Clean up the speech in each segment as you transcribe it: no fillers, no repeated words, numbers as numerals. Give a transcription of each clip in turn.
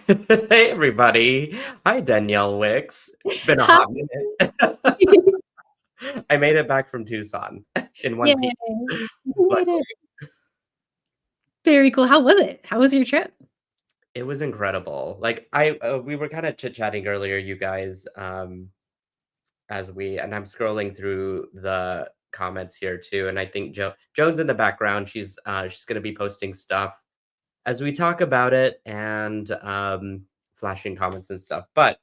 Hey everybody. Hi Danielle Wicks. It's been a Hi. hot minute. I made it back from Tucson in one Yay, piece. you made Luckily, it. Very cool. How was it? How was your trip? it was incredible. Like I we were kind of chit-chatting earlier, you guys, and I'm scrolling through the comments here too, and I think Joan's in the background. She's gonna be posting stuff as we talk about it and flashing comments and stuff. But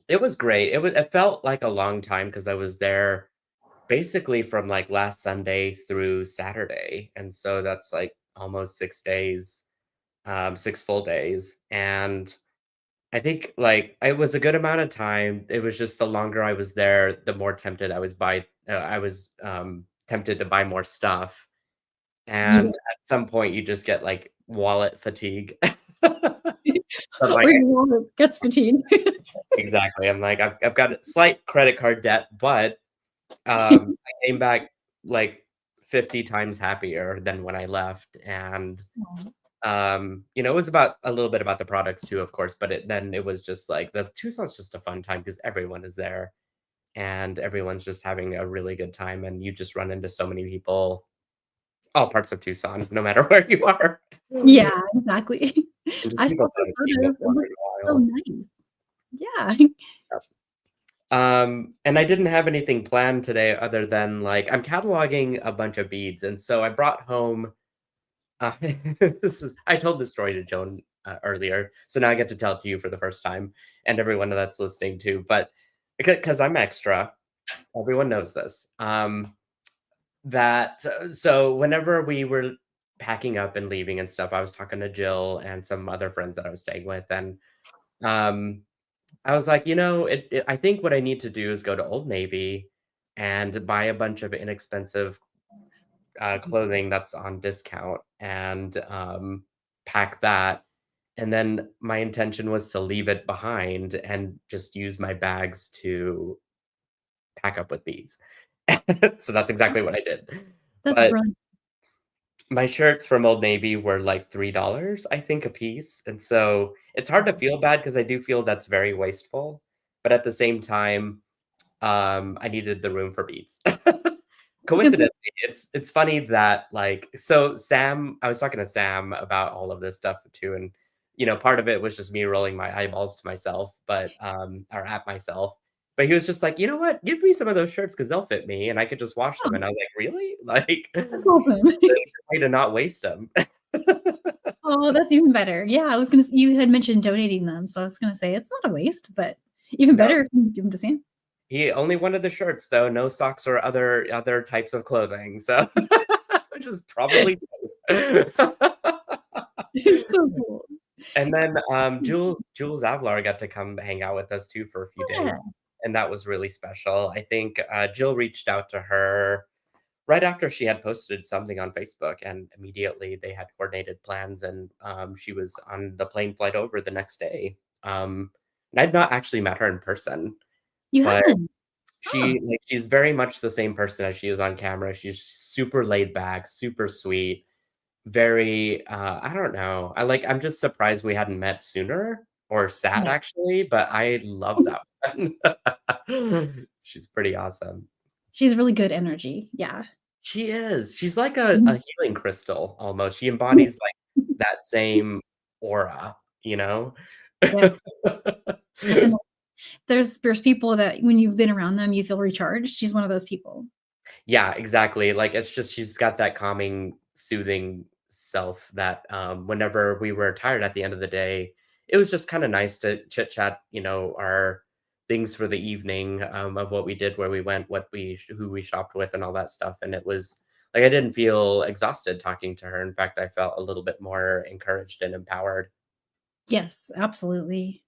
it was great. It felt like a long time because I was there basically from, like, last Sunday through Saturday, and so that's, like, almost 6 days, 6 full days, and I think, like, it was a good amount of time. It was just the longer I was there, the more tempted I was, tempted to buy more stuff, Yeah. and at some point, you just get, like, wallet fatigue. I'm Or like your wallet gets fatigued. exactly, I'm like, I've got a slight credit card debt, but I came back like 50 times happier than when I left, and, Aw. it was about a little bit about the products too, of course, but it was just like the Tucson's just a fun time because everyone is there, and everyone's just having a really good time, and you just run into so many people, all parts of Tucson, no matter where you are. Yeah, exactly. And just I saw people some that I've seen photos. It before looked in so a while. nice. Yeah. And I didn't have anything planned today other than, like, I'm cataloging a bunch of beads, and so I brought home I told this story to Joan, earlier, so now I get to tell it to you for the first time, and everyone that's listening too, but because 'cause I'm extra, everyone knows this, so whenever we were packing up and leaving and stuff, I was talking to Jill and some other friends that I was staying with, and, um, I was like, I think what I need to do is go to Old Navy and buy a bunch of inexpensive clothing that's on discount and pack that. And then my intention was to leave it behind and just use my bags to pack up with beads. So that's exactly what I did. That's But brilliant. my shirts from Old Navy were like $3, I think, a piece. And so it's hard to feel bad because I do feel that's very wasteful. But at the same time, I needed the room for beads. Good point. Coincidentally, it's funny that, like so Sam I was talking to Sam about all of this stuff too, and, part of it was just me rolling my eyeballs to myself, or at myself, but he was just like, "You know what? Give me some of those shirts because 'cause they'll fit me, and I could just wash them," Oh, and I was like, "Really?" Like, that's awesome. way to not waste them. Oh, that's even better. Yeah, I was gonna s you had mentioned donating them, so I was gonna say it's not a waste, but even No, better if you give them to Sam. he only wanted the shirts, though, no socks or other types of clothing, so which is probably safe. It's so cool. And then, Jules Avlar got to come hang out with us too for a few Yeah. days, and that was really special. I think, Jill reached out to her right after she had posted something on Facebook, and immediately they had coordinated plans, and, she was on the plane flight over the next day. And I'd not actually met her in person, You but haven't? Huh. she's very much the same person as she is on camera. She's super laid back, super sweet, very, I don't know. I'm just surprised we hadn't met sooner or sat Yeah. actually, but I love that one. She's pretty awesome. She has really good energy. Yeah. She is. She's like a Mhm. healing crystal almost. She embodies, like, that same aura, you know? Yeah, definitely. There's people that when you've been around them, you feel recharged. She's one of those people. Yeah, exactly. Like, it's just she's got that calming, soothing self that, whenever we were tired at the end of the day, it was just kinda nice to chit chat, our things for the evening, of what we did, where we went, who we shopped with, and all that stuff, and it was like, I didn't feel exhausted talking to her. In fact, I felt a little bit more encouraged and empowered. Yes, absolutely.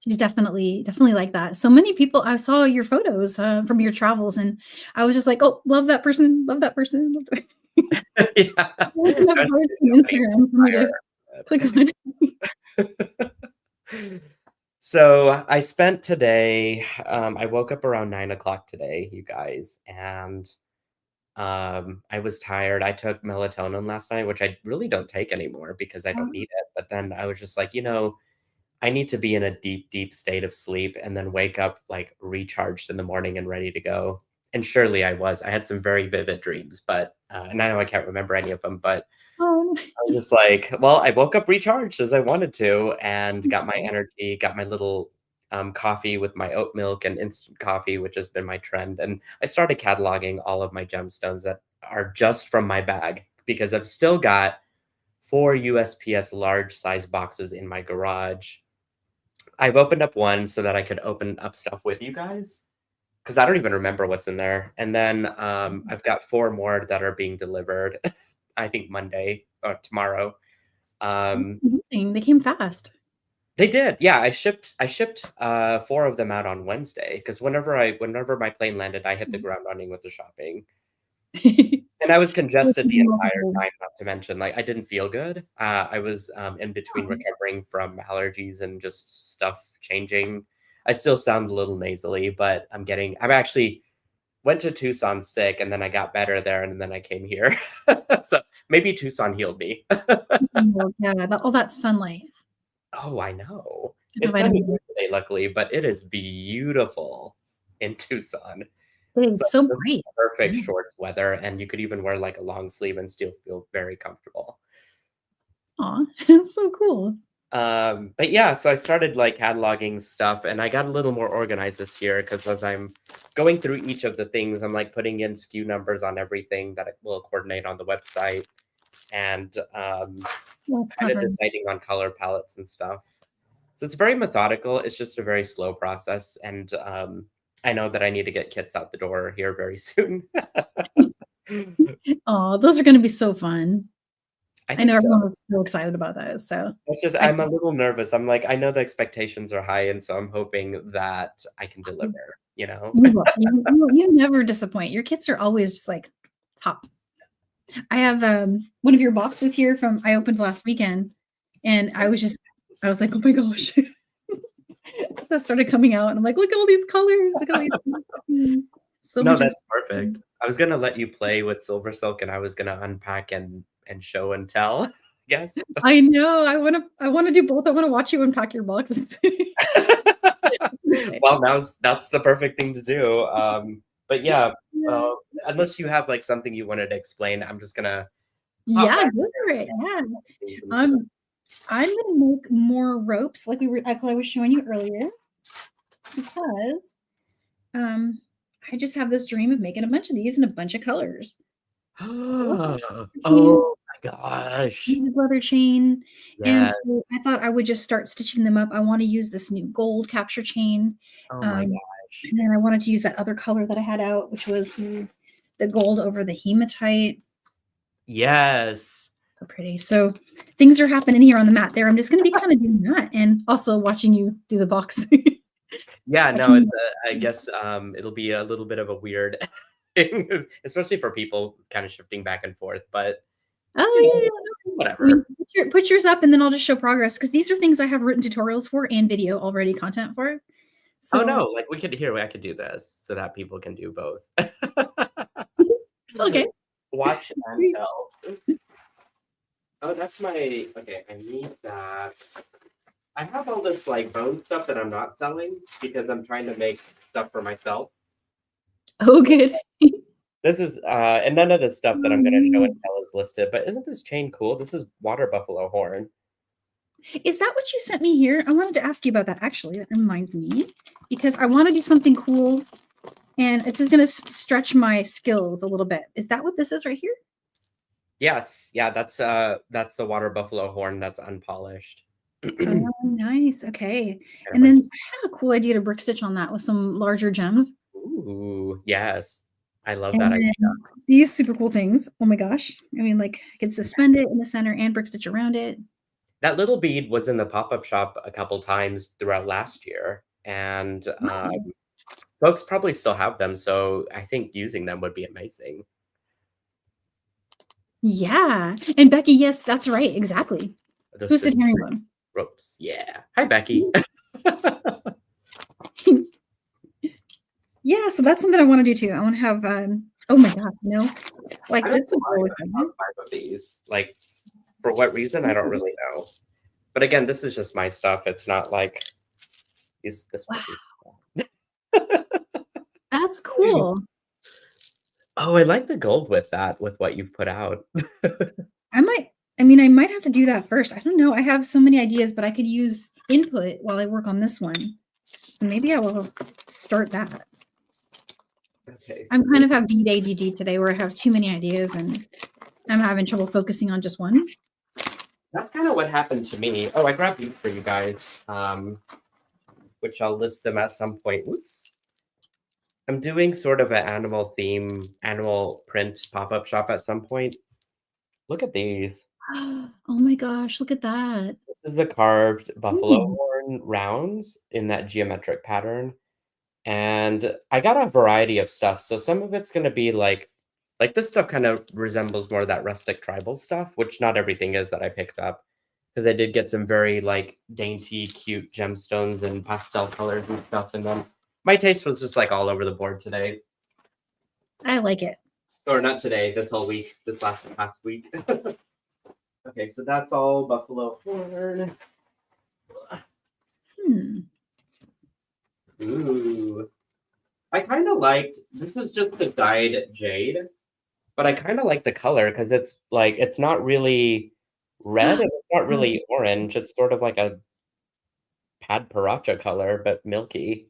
She's definitely like that. So many people I saw your photos, from your travels, and I was just like, "Oh, love that person, love that person, love that." Yeah. There's enough There's birds on nobody Instagram for me to click on. So I spent today, I woke up around 9 o'clock today, you guys, and I was tired. I took melatonin last night, which I really don't take anymore because I don't need it. But then I was just like, I need to be in a deep, deep state of sleep and then wake up like recharged in the morning and ready to go. And surely I was. I had some very vivid dreams, but and I know I can't remember any of them, but Oh, I was just like, well, I woke up recharged as I wanted to and got my energy, got my little coffee with my oat milk and instant coffee, which has been my trend. And I started cataloging all of my gemstones that are just from my bag because I've still got 4 USPS large size boxes in my garage. I've opened up one so that I could open up stuff with you guys because I don't even remember what's in there. And then I've got 4 more that are being delivered, I think Monday or tomorrow. amazing. They came fast. They did. Yeah, I shipped 4 of them out on Wednesday because whenever my plane landed, I hit the ground running with the shopping. And I was congested the entire time, not to mention, like, I didn't feel good. I was, in between recovering from allergies and just stuff changing. I still sound a little nasally, but I'm actually went to Tucson sick, and then I got better there, and then I came here. So, maybe Tucson healed me. Oh, yeah, all that sunlight. Oh, I know. The It's sunny vitamin D. here today, luckily, but it is beautiful in Tucson. It's It's like so the bright. perfect Yeah. shorts weather, and you could even wear, like, a long sleeve and still feel very comfortable. Aw, that's so cool. But yeah, so I started, like, cataloging stuff, and I got a little more organized this year because as I'm going through each of the things, I'm, like, putting in SKU numbers on everything that it will coordinate on the website and, That's kinda clever. deciding on color palettes and stuff. So it's very methodical, it's just a very slow process, and, I know that I need to get kits out the door here very soon. Aw, those are gonna be so fun. I I know think so. everyone was so excited about those, so It's just I I'm a little nervous. I'm like, I know the expectations are high, and so I'm hoping that I can deliver, you know? you will. You never disappoint. Your kits are always just, like, top. I have, one of your boxes here from I opened last weekend, and I was like, "Oh my gosh." Stuff started coming out, and I'm like, "Look at all these colors, look at all these things." So No, much that's inspiration. perfect. I was gonna let you play with SilverSilk, and I was gonna unpack and show and tell, I guess. I know, I wanna do both. I wanna watch you unpack your boxes. Well, that's the perfect thing to do. But yeah, Yeah. uh, unless you have, like, something you wanted to explain, I'm just gonna hop Yeah, back go for it, there yeah. and things and stuff. I'm I'm gonna make more ropes like I was showing you earlier because, um, I just have this dream of making a bunch of these in a bunch of colors. Chain, Oh my gosh. leather chain, and Yes. so I thought I would just start stitching them up. I wanna use this new gold capture chain, Oh my um, gosh. and then I wanted to use that other color that I had out, which was the gold over the hematite. Yes. So pretty. So things are happening here on the mat there. I'm just gonna be kinda doing that and also watching you do the box. Yeah, I no, can it's I guess, it'll be a little bit of a weird thing, especially for people kinda shifting back and forth, but, you Oh, know, yeah, yeah, it's no worries. I mean, whatever. put yours up and then I'll just show progress because these are things I have written tutorials for and video already content for. Oh, So no, like, I could do this so that people can do both. okay. Watch and tell. Oh, that's my okay, I need that. I have all this, like, bone stuff that I'm not selling because I'm trying to make stuff for myself. Oh, good. This is, and none of the stuff that Oh, I'm gonna show and nice. tell is listed, but isn't this chain cool? This is water buffalo horn. Is that what you sent me here? I wanted to ask you about that actually. That reminds me because I want to do something cool and it's just going to stretch my skills a little bit. Is that what this is right here? Yes, yeah, that's the water buffalo horn that's unpolished. Oh, nice. Okay. And a And bunch then of I had a cool idea to brick stitch on that with some larger gems. ooh, yes. I love that And idea. then these super cool things. Oh my gosh. I mean, like I could suspend it in the center and brick stitch around it. That little bead was in the pop-up shop a couple times throughout last year, and, Wow. folks probably still have them, so I think using them would be amazing. Yeah. And Becky, yes, that's right. Exactly. Those Twisted scissors herringbone. ropes, yeah. Hi, Becky. Yeah, so that's something I want to do too. I want to have oh my god, like I don't this know would why, go with but I me. bought 5 of these. Like, for what reason, I don't really know. But again, this is just my stuff. It's not like this Wow, might be. that's cool. Oh, I like the gold with that, with what you've put out. I might have to do that first. I don't know. I have so many ideas, but I could use input while I work on this one. So maybe I will start that. Okay. I'm kind of have beat ADD today where I have too many ideas and I'm having trouble focusing on just one. That's kind of what happened to me. Oh, I grabbed these for you guys, which I'll list them at some point. Oops. I'm doing sort of an animal print pop-up shop at some point. Look at these. Oh my gosh, look at that. This is the carved buffalo Ooh. horn rounds in that geometric pattern. And I got a variety of stuff. So some of it's going to be like this stuff kind of resembles more of that rustic tribal stuff, which not everything is that I picked up. Because I did get some very like dainty, cute gemstones and pastel colors and stuff. And then my taste was just like all over the board today. I like it. Or not today, this whole week, this past week. Okay, so that's all buffalo horn. Ooh. I kind of liked, this is just the dyed jade, but I kind of like the color because it's like, it's not really red and it's not really orange. It's sort of like a pad paracha color, but milky.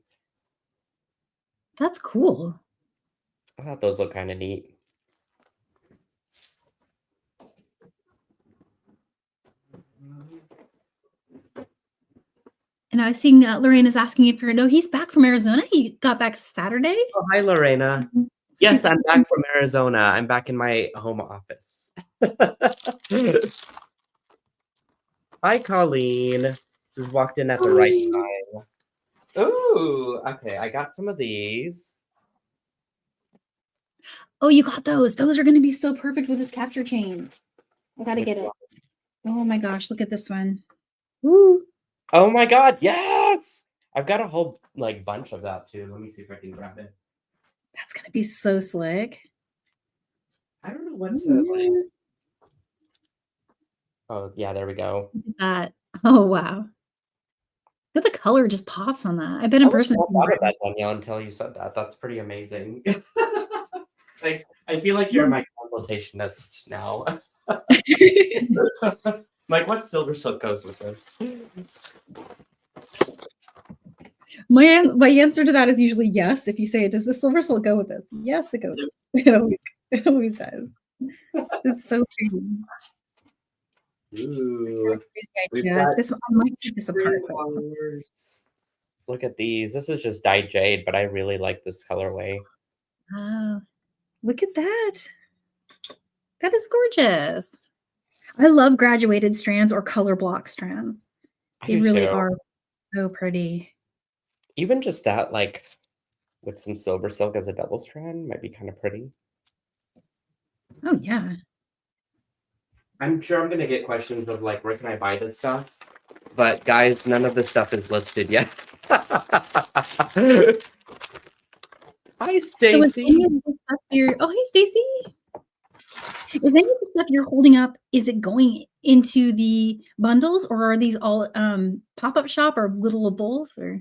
That's cool. I thought those look kind of neat. And I was seeing Lorena's asking if no, he's back from Arizona. He got back Saturday. Oh, hi, Lorena. Yes, I'm back from Arizona. I'm back in my home office. Hi, Colleen. Just walked in at the right time. Ooh, okay. I got some of these. Oh, you got those. Those are going to be so perfect with this capture chain. I got to get it. Oh my gosh, look at this one. Woo. Oh my God, yes! I've got a whole like bunch of that too. Let me see if I can grab it. That's going to be so slick. I don't know what to like. Oh, yeah, there we go. Look at that. Oh, wow. The color just pops on that. I bet in person. I thought of that, Danielle, until you said that. That's pretty amazing. Thanks. I feel like you're my consultationist now. Like, what SilverSilk goes with this? My answer to that is usually yes. If you say, does the SilverSilk go with this? Yes, it goes. It always does. It's so pretty. Ooh. This one, I might keep this apart. Look at these. This is just dyed jade, but I really like this colorway. Wow. Look at that. That is gorgeous. I love graduated strands or color block strands. They really are so pretty. Even just that, like, with some SilverSilk as a double strand might be kind of pretty. Oh, yeah. I'm sure I'm going to get questions of, like, where can I buy this stuff? But, guys, none of this stuff is listed yet. Hi, Stacy. Oh, hey, Stacy. Is any of the stuff you're holding up, is it going into the bundles or are these all pop-up shop or little of both? Or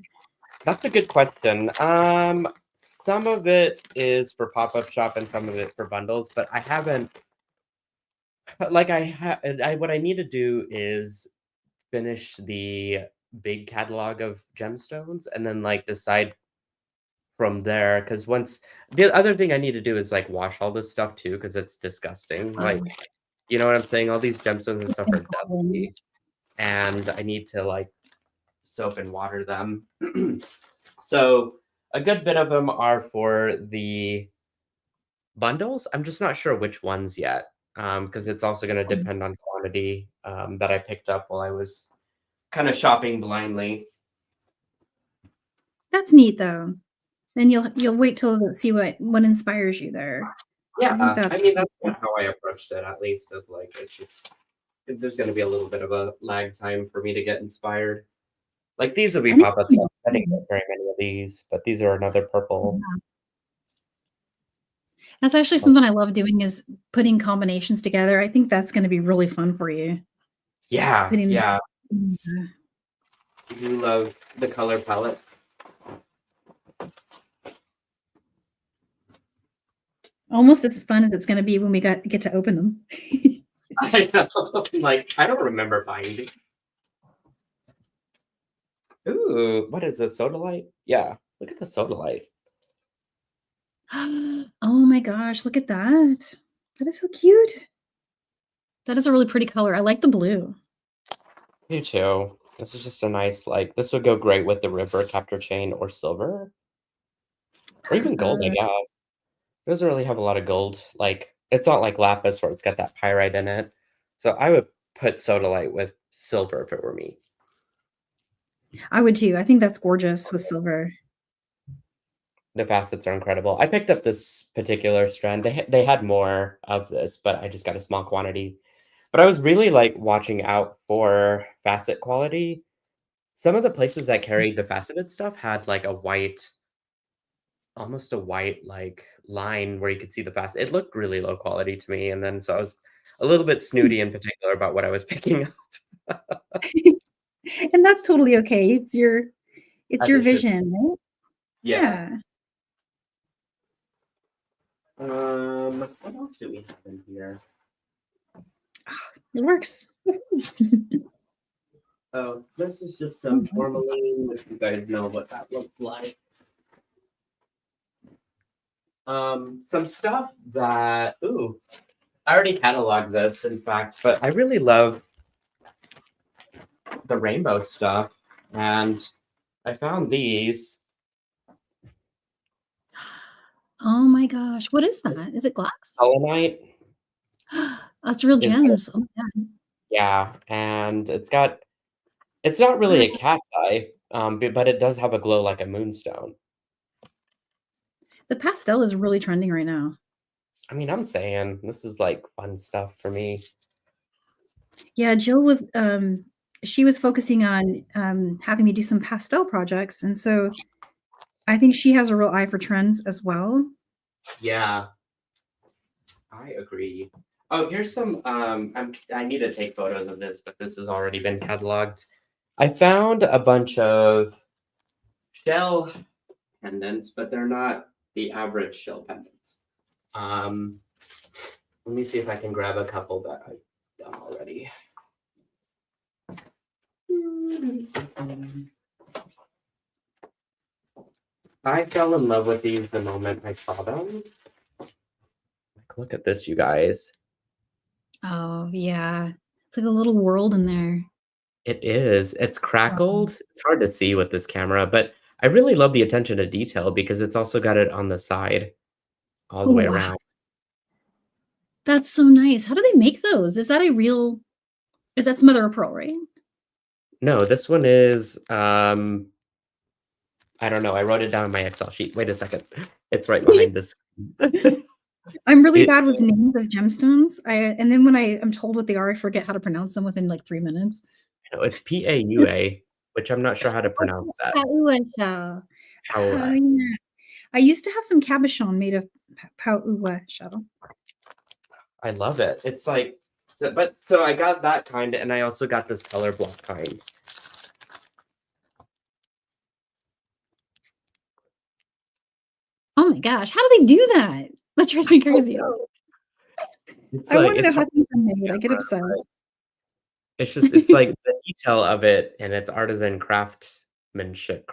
that's a good question. Some of it is for pop-up shop and some of it for bundles, but I haven't like what I need to do is finish the big catalog of gemstones and then like decide from there, because once the other thing I need to do is like wash all this stuff too, because it's disgusting. Like, you know what I'm saying? All these gemstones and stuff are dusty, and I need to like soap and water them. So a good bit of them are for the bundles. I'm just not sure which ones yet, because it's also going to depend on quantity that I picked up while I was kind of shopping blindly. That's neat, though. Then you'll wait till see what inspires you there. Yeah, I mean that's kind of how I approached it, at least. Of like, it's just there's going to be a little bit of a lag time for me to get inspired. Like these would be pop-up shops. I didn't get very many of these, but these are another purple. Yeah. That's actually something I love doing is putting combinations together. I think that's going to be really fun for you. Yeah, yeah. Yeah. Do you love the color palette? Almost as fun as it's gonna be when we get to open them. I know. Like, I don't remember buying these. Ooh, what is this? Soda light? Yeah, look at the soda light. Oh my gosh, look at that. That is so cute. That is a really pretty color. I like the blue. You too. This is just a nice, like, this would go great with the river capture chain or silver, or even gold, I Uh, guess. It doesn't really have a lot of gold. Like, it's not like lapis where it's got that pyrite in it. So I would put sodalite with silver if it were me. I would too. I think that's gorgeous with silver. The facets are incredible. I picked up this particular strand. They had more of this, but I just got a small quantity. But I was really like watching out for facet quality. Some of the places that carried the faceted stuff had like a white, almost a white like line where you could see the facet. It looked really low quality to me, and then so I was a little bit snooty in particular about what I was picking up. And that's totally okay. It's As your it should. vision, right? Yeah. Yeah. What else do we have in here? It works. Oh, this is just Oh some my gosh. tourmaline, if you guys know what that looks like. Some stuff that, ooh, I already cataloged this, in fact, but I really love the rainbow stuff, and I found these. Oh my gosh. What is This that? Is it glass? selenite That's real is, gems. Oh yeah. yeah, and it's not really Wow. a cat's eye, but it does have a glow like a moonstone. The pastel is really trending right now. I mean, I'm saying this is like fun stuff for me. Yeah, Jill was she was focusing on having me do some pastel projects. And so I think she has a real eye for trends as well. Yeah, I agree. Oh, here's some. I need to take photos of this, but this has already been cataloged. I found a bunch of shell pendants, but they're not the average shell pendants. Um, Let me see if I can grab a couple that I've done already. I fell in love with these the moment I saw them. Like, look at this, you guys. Oh, yeah. It's like a little world in there. It is. It's Oh, crackled. It's hard to see with this camera, but I really love the attention to detail because it's also got it on the side all the oh way wow. around. That's so nice. How do they make those? Is that some other pearl, right? No, this one is I don't know. I wrote it down on my Excel sheet. Wait a second. It's right behind this. I'm really It bad with names of gemstones. And then when I am told what they are, I forget how to pronounce them within like 3 minutes. No, it's PAUA, which I'm not sure how to pronounce that. Pauwa. Oh, Paua. yeah. I used to have some cabochon made of pauwa shell. I love it. It's like, so I got that kind, and I also got this color block kind. Oh my gosh, how do they do that? That drives me Oh crazy. no. It's I like wanna know it's how hard things are to made. I get camera, but obsessed. it's like the detail of it and its artisan craftsmanship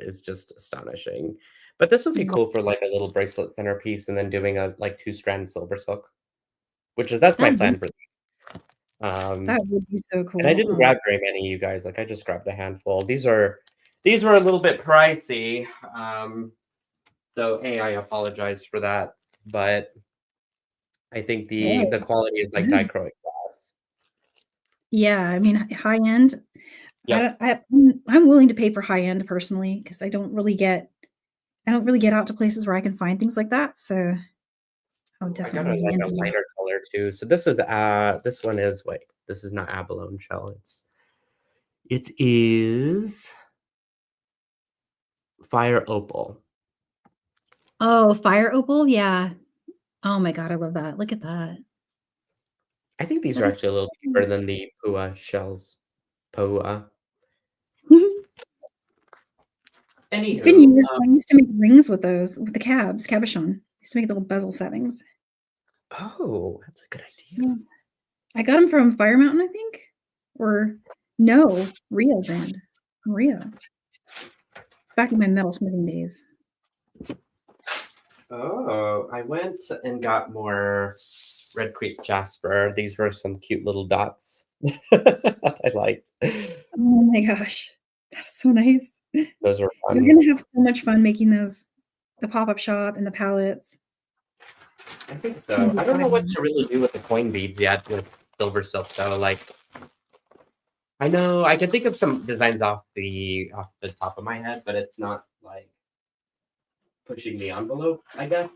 is just astonishing. But this would be Wow, cool for like a little bracelet centerpiece and then doing a like 2-strand silver silk, which is that's my that would plan for these. Um, that would be so and I cool. didn't Oh, grab very many, you guys. Like I just grabbed a handful. These were a little bit pricey. So I apologize for that, but I think yeah. the quality is like dichroic glass. Yeah, I mean, high end, I Yep. don't I'm willing to pay for high end personally because I don't really get out to places where I can find things like that, so I would I got a definitely be like a into that. lighter color too. So this one is wait, this is not abalone shell. It is fire opal. Oh, fire opal? Yeah. Oh my god, I love that. Look at that. I think these That are is actually a little so cheaper than the Pua shells. Poa. It's been Anywho, years. I used to make rings with those, with the cabs, cabochon. I used to make little bezel settings. oh, that's a good idea. Yeah. I got them from Fire Mountain, I think. Or no, Rio brand. Rio. Back in my metalsmithing days. Oh, I went and got more Red Creek Jasper. These were some cute little dots I liked. Oh my gosh. That's so nice. Those were You're fun. gonna have so much fun making those, the pop-up shop and the palettes. I think It's gonna so. be I don't know what fun. to really do with the coin beads yet with SilverSilk though. Like I know I can think of some designs off the top of my head, but it's not like pushing the envelope, I guess.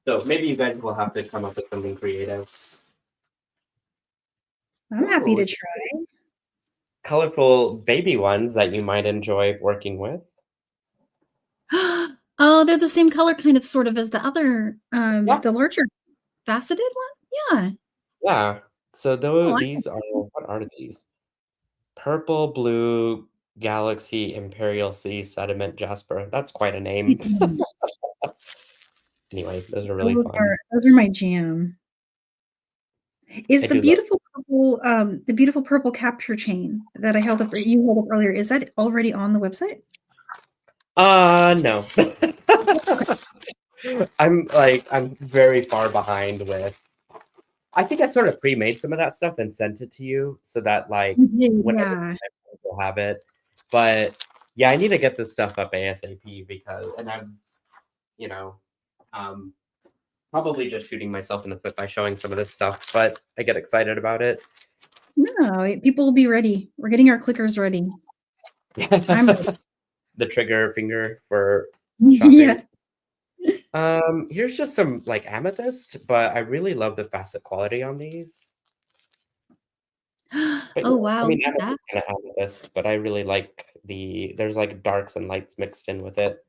So maybe you guys will have to come up with something creative. I'm happy Oh, to try. colorful baby ones that you might enjoy working with. Oh, they're the same color kind of sort of as the other, Yeah, the larger faceted one? Yeah. yeah. So Oh, I these are what are these? Purple, blue, Galaxy, Imperial Sea, Sediment, Jasper. That's quite a name. can Anyway, those are really fun. those are my jam. Is I do love. the beautiful purple capture chain that you held up earlier, is that already on the website? No. Okay. I'm very far behind with. I think I sort of pre-made some of that stuff and sent it to you so that like whenever Yeah. we'll have it. But yeah, I need to get this stuff up ASAP because, and I'm, you know, um, probably just shooting myself in the foot by showing some of this stuff, but I get excited about it. No, people will be ready. We're getting our clickers ready. I'm ready. The trigger finger for shopping. Yes. Here's just some like amethyst, but I really love the facet quality on these. But Oh, yeah, I wow, mean, look at that. kind of amethyst, but I really like there's like darks and lights mixed in with it.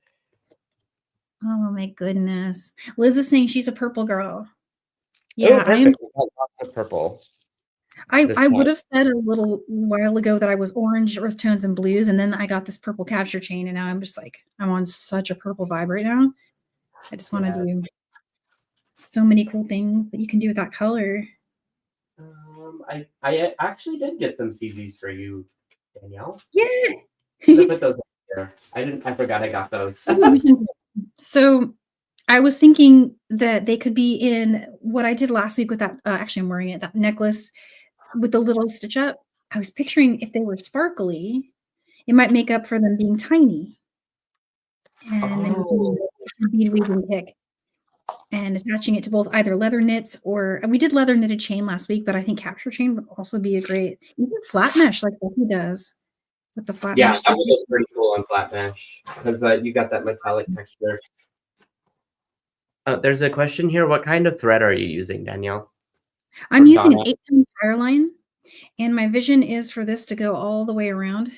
Oh my goodness. Liz is saying she's a purple girl. Oh, Yeah, I am. perfect. We've got lots of purple this I time. would have said a little while ago that I was orange, earth tones, and blues, and then I got this purple capture chain, and now I'm just like, I'm on such a purple vibe right now. I just want to Yes. do so many cool things that you can do with that color. I actually did get some CZs for you, Danielle. Yeah. I put those up there. I forgot I got those. So I was thinking that they could be in what I did last week with that. Actually, I'm wearing it, that necklace with the little stitch up. I was picturing if they were sparkly, it might make up for them being tiny. And then we can do Oh, a bead weaving pick and attaching it to both either leather knits and we did leather knitted chain last week, but I think capture chain would also be a great, even flat mesh like what he does with the flat yeah, mesh that would look stitches. pretty cool on flat mesh because you got that metallic texture. There's a question here. What kind of thread are you using, Danielle? I'm Or using an Donna? 8-pound fire line, and my vision is for this to go all the way around.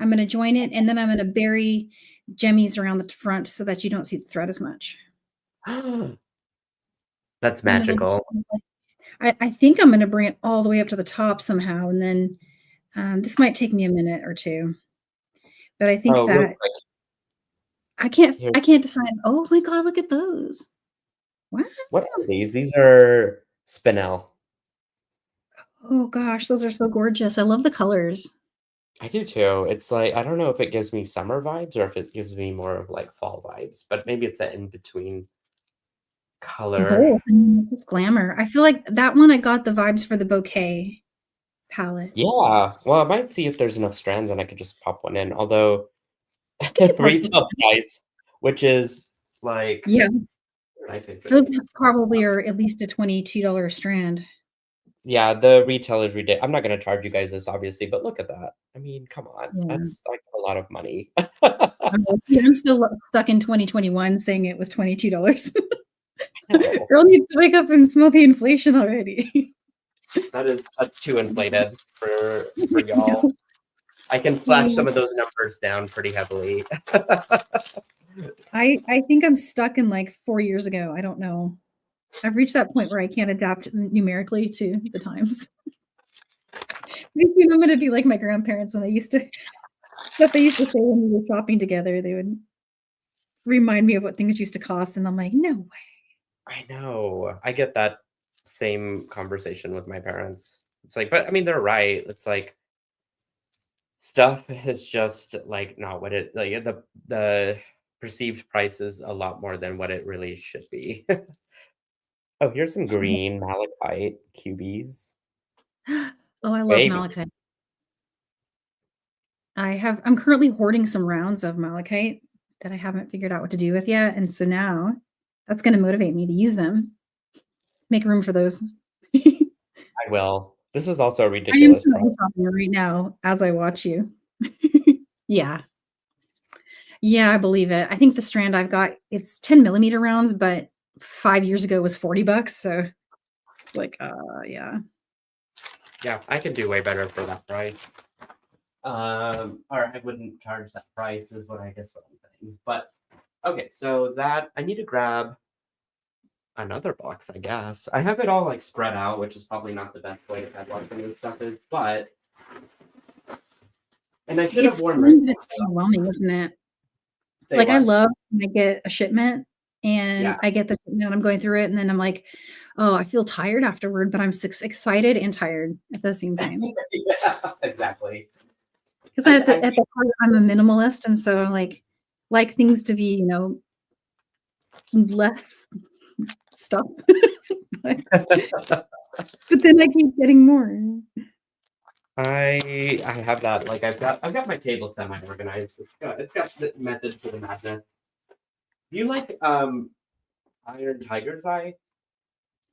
I'm going to join it, and then I'm going to bury jemmies around the front so that you don't see the thread as much. That's Then it'll magical. I think I'm going to bring it all the way up to the top somehow, and then this might take me a minute or two, but I think Oh, real that quick. I can't Here's decide. Oh my god, look at those. Wow. what are these? These are spinel. Oh gosh, those are so gorgeous. I love the colors. I do too. It's like I don't know if it gives me summer vibes or if it gives me more of like fall vibes, but maybe it's an in between color. Both. I mean, it's glamour. I feel like that one I got the vibes for the bouquet palette. Yeah. Well, I might see if there's enough strands and I could just pop one in. Although You could do partial. retail price, which is like Yeah, what did I pay for those these? probably are at least a $22 strand. Yeah, the retail is ridiculous. I'm not gonna charge you guys this obviously, but look at that. I mean, come on. Yeah. That's like a lot of money. Yeah, I'm still stuck in 2021 saying it was $22. No, Girl needs to wake up and smell the inflation already. that's too inflated for y'all. No. I can flash some of those numbers down pretty heavily. I think I'm stuck in like 4 years ago. I don't know. I've reached that point where I can't adapt numerically to the times. Pretty soon I'm going to be like my grandparents when they used to stuff they used to say when we were shopping together. They would remind me of what things used to cost, and I'm like, no way. I know. I get that same conversation with my parents. It's like, but I mean, they're right. It's like stuff is just like not what it like the perceived price is a lot more than what it really should be. Oh, here's some green malachite QBs. Oh, I love Baby. malachite. I'm currently hoarding some rounds of malachite that I haven't figured out what to do with yet, and so now that's gonna motivate me to use them. Make room for those. I will. This is also a I am ridiculous price. currently shopping right now as I watch you. Yeah. Yeah, I believe it. I think the strand I've got, it's 10 mm rounds, but 5 years ago was $40, so it's like, yeah. Yeah, I could do way better for that price. Or I wouldn't charge that price is what I guess what I'm saying. But okay, so that I need to grab another box, I guess. I have it all like spread out, which is probably not the best way to padlock some of this stuff is, but and I should have It's worn fun, but it's overwhelming, isn't it? Say Like, I what? love when I get a shipment and Yeah. I get the shipment, I'm going through it, and then I'm like, "Oh, I feel tired afterward," but I'm excited and tired at the same time. Yeah, exactly. 'Cause at the heart, I'm a minimalist, and so I like things to be, less stuff. But then I keep getting more. I have that like I've got my table semi-organized. It's got the method to the madness. Do you like Iron Tiger's Eye?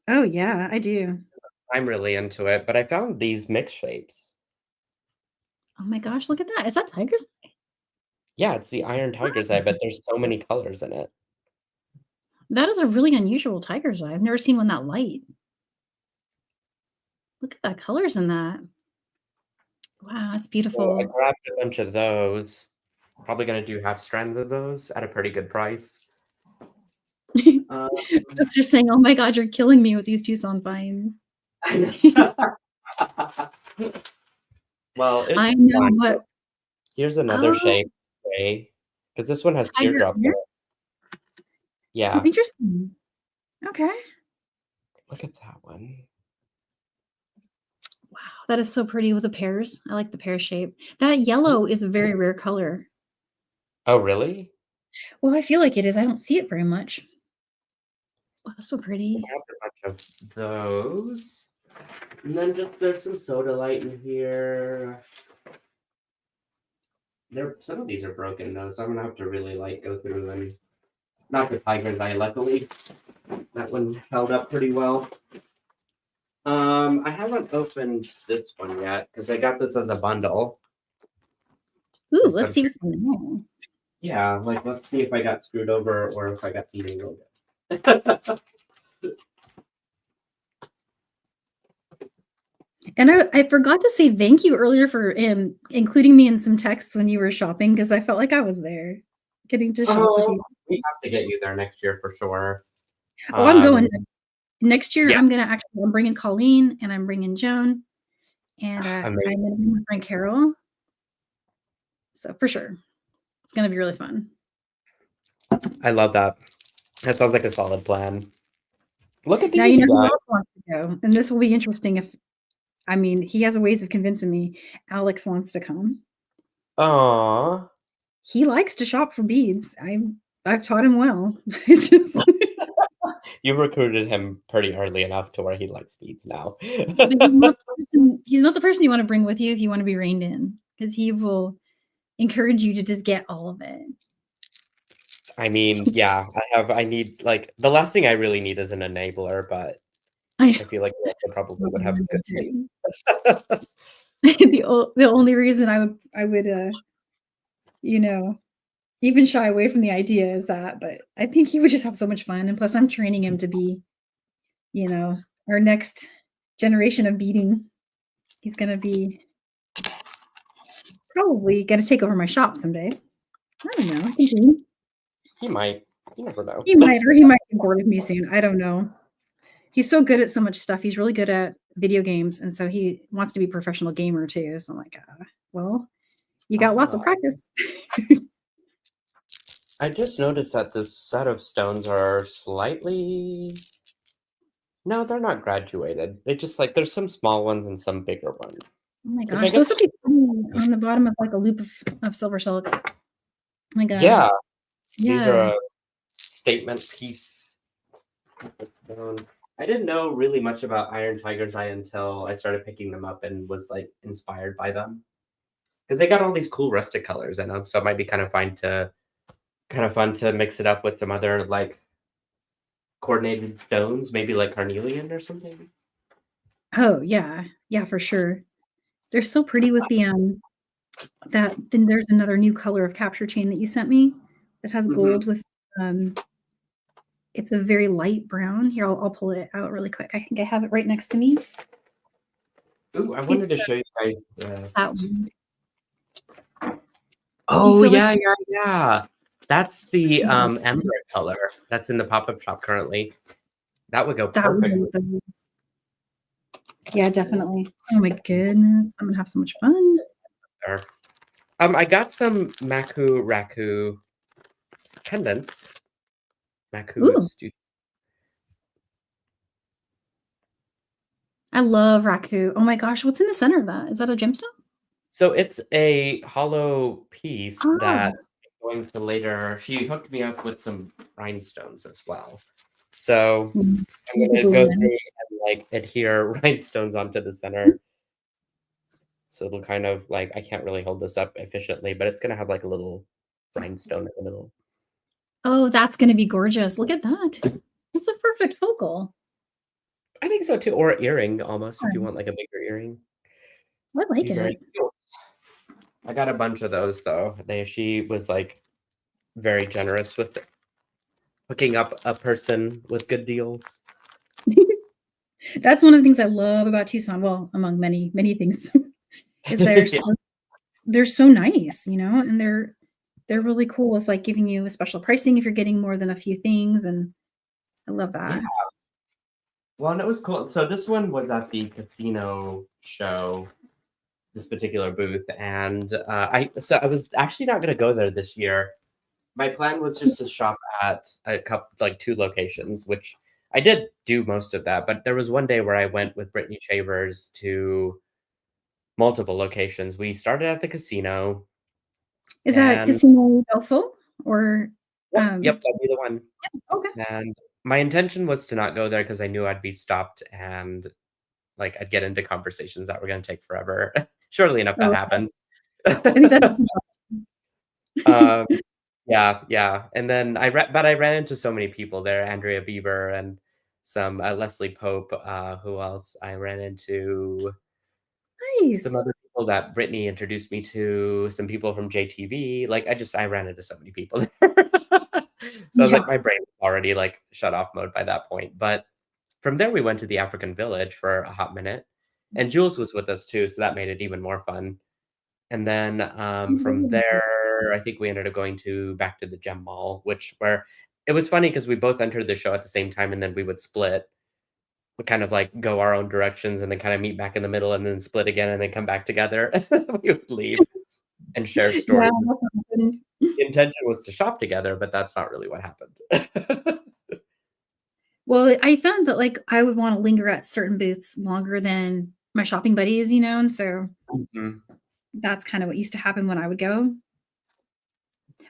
Oh, yeah, I do. I'm really into it, but I found these mixed shapes. Oh my gosh, look at that. Is that tiger's eye? Yeah, it's the Iron Tiger's Eye, but there's so many colors in it. That is a really unusual tiger's eye. I've never seen one that light. Look at the colors in that. Wow, that's So I beautiful. grabbed a bunch of those. Probably gonna do half strands of those at a pretty good price. Um, That's just saying, "Oh my god, you're killing me with these Tucson vines." well, I it's know fine. what Here's another oh, shape, gray, because this one has tiger teardrops in ear? it. Oh, Yeah, interesting. Okay. look at that one. Wow, that is so pretty with the pears. I like the pear shape. That yellow is a very rare color. Oh, really? Well, I feel like it is. I don't see it very much. Wow, that's so I pretty. have a bunch of those. And then just there's some soda light in here. Some of these are broken though, so I'm gonna have to really like go through and not the tiger's eye, luckily. That one held up pretty well. I haven't opened this one yet because I got this as a bundle. Ooh, And let's so see what's in there. yeah, like let's see if I got screwed over or if I got eating real good. And I forgot to say thank you earlier for, including me in some texts when you were shopping because I felt like I was there, getting to shop with Oh, you. we have to get you there next year for sure. Oh, I'm Um, going. Next year, yeah, I'm bringing Colleen, and I'm bringing Joan, and, I'm amazing. gonna bring my friend Carol. So, for sure. It's gonna be really fun. I love that. That sounds like a solid plan. Look at Now these, you you know who else guys. wants to go, and this will be interesting if he has ways of convincing me. Alex wants to come. Aw. He likes to shop for beads. I've taught him well. It's just You recruited him pretty early enough to where he likes beads now. but he's not the person you wanna bring with you if you wanna be reined in, because he will encourage you to just get all of it. I mean, yeah, I need like the last thing I really need is an enabler, but I I feel like you also probably would have good taste. The only reason I would, you know, even shy away from the idea is that, but I think he would just have so much fun, and plus I'm training him to be, you know, our next generation of beading. He's gonna be probably gonna take over my shop someday. I don't know. He might. You never know. He might, or he might get bored of me soon. I don't know. He's so good at so much stuff. He's really good at video games, and so he wants to be a professional gamer too. So I'm like, well, you got lots of Ah, practice. I just noticed that this set of stones are slightly. No, they're not graduated. They just like there's some small ones and some bigger ones, Oh my which I gosh, those guess. would be funny on the bottom of like a loop of silver silk. Like Yeah, these are yeah. a statement piece. stone. I didn't know really much about Iron Tiger's Eye until I started picking them up and was like inspired by them because they got all these cool rustic colors in them. So it might be kind of fun to mix it up with some other like coordinated stones, maybe like carnelian or something. Oh yeah, yeah, for sure. They're so pretty with the that then there's another new color of capture chain that you sent me that has Hmm. gold with um it's a very light brown. Here, I'll pull it out really quick. I think I have it right next to me. Ooh, I It's wanted to show you guys this. that one. Do you Oh feel like yeah, yeah, yeah. That's the ember color that's in the pop-up shop currently. That would go that perfect one? with Yeah, definitely. Oh my goodness, I'm gonna have so much fun. her. I got some Maku Raku pendants. Maku Ooh, Studio. I love raku. Oh my gosh, what's in the center of that? Is that a gemstone? So it's a hollow piece Ah, that I'm going to later. She hooked me up with some rhinestones as well. So I'm maybe gonna glue go 'em through in. and like adhere rhinestones onto the center. So it'll kind of like I can't really hold this up efficiently, but it's gonna have like a little rhinestone in the middle. Oh, that's gonna be gorgeous. Look at that. It's a perfect focal. I think so too, or earring almost if you Fun. want like a bigger earring. I like Be very it. cute. I got a bunch of those though. She was like very generous with hooking up a person with good deals. That's one of the things I love about Tucson, well, among many, many things, is Yeah. they're so nice, and they're really cool with, like, giving you a special pricing if you're getting more than a few things, and I love Yeah. that. Well, and it was cool. So this one was at the casino show, this particular booth, and I was actually not going to go there this year. My plan was just to shop at a couple, like two locations, which I did do most of that. But there was one day where I went with Brittany Chavers to multiple locations. We started at the casino, Is that and Casino del Sol or, yep, that'd be the one. okay. And my intention was to not go there because I knew I'd be stopped and like I'd get into conversations that were going to take forever. Surely enough, that Oh, happened. I think that's um, yeah, yeah. And then but I ran into so many people there. Andrea Bieber and some Leslie Pope. Who else? I ran into some nice. other people that Brittany introduced me to. Some people from JTV. Like I ran into so many people there. So I was Yeah. like, my brain was already like shut off mode by that point. But from there, we went to the African Village for a hot minute, and Jules was with us too, so that made it even more fun. And then from there, I think we ended up going to back to the Gem Mall, which where it was funny because we both entered the show at the same time, and then we would split, we kind of like go our own directions, and then kind of meet back in the middle, and then split again, and then come back together. We would leave and share Yeah, stories. that's what happens. The intention was to shop together, but that's not really what happened. Well, I found that, like, I would wanna linger at certain booths longer than my shopping buddies, and so Mhm. that's kinda what used to happen when I would go.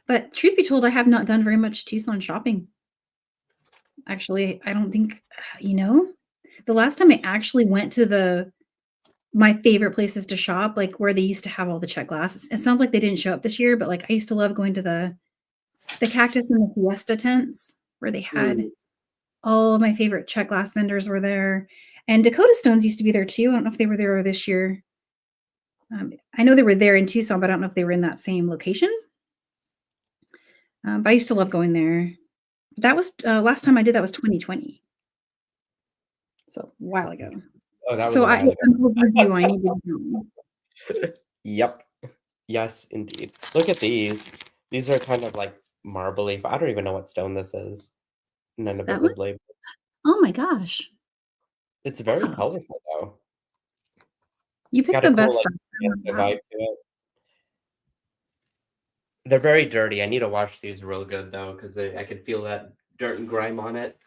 But truth be told, I have not done very much Tucson shopping. Actually, I don't think the last time I actually went to my favorite places to shop, like, where they used to have all the check glasses. It sounds like they didn't show up this year, but, like, I used to love going to the Cactus and the Fiesta tents where they had Mm. all of my favorite check glass vendors were there, and Dakota Stones used to be there too. I don't know if they were there this year. I know they were there in Tucson, but I don't know if they were in that same location. But I used to love going there. That was last time I did that was 2020, so a while ago. Oh, that was So a while ago. I'm overdue. I need to go. Yep. Yes, indeed. Look at these. These are kind of like marbly. I don't even know what stone this is. None of it That one? was labeled. Oh my gosh. It's very Wow. colorful though. You picked Got a the cool best like stuff. I love gangsta that. vibe to it. They're very dirty. I need to wash these real good though, because I can feel that dirt and grime on it.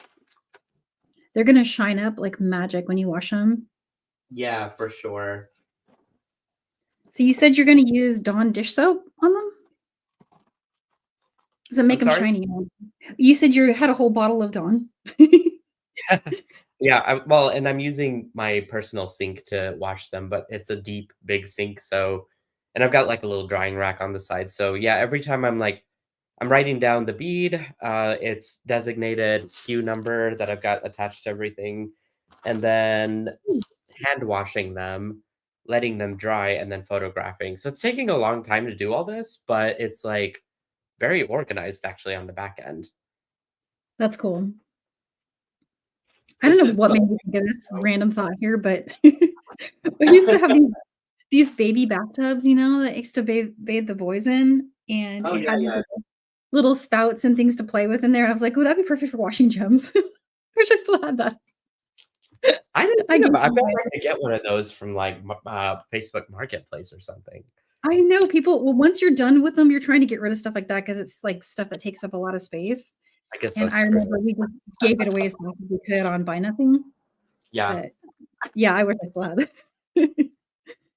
They're gonna shine up like magic when you wash them. Yeah, for sure. So you said you're gonna use Dawn dish soap on them? Does it I'm make them sorry? shiny? You said you had a whole bottle of Dawn. Yeah, well, and I'm using my personal sink to wash them, but it's a deep, big sink, so and I've got like a little drying rack on the side. So yeah, every time I'm writing down the bead, it's designated SKU number that I've got attached to everything, and then hand washing them, letting them dry, and then photographing. So it's taking a long time to do all this, but it's like very organized actually on the back end. That's cool. I don't It's know just what the made me think of this random thought here, but we used to have these baby bathtubs, you know, that used to bathe the boys in, and Oh, it yeah, had these yeah. little spouts and things to play with in there. I was like, "Oh, that'd be perfect for washing gems." I wish I still had that. I didn't I think gave about I them feel away. like I could get one of those from, like, Facebook Marketplace or something. I know people well, once you're done with them, you're trying to get rid of stuff like that because it's, like, stuff that takes up a lot of space, I guess and that's I true. remember we just gave it away as fast as we could on Buy Nothing, Yeah. but yeah, I wish I still had it.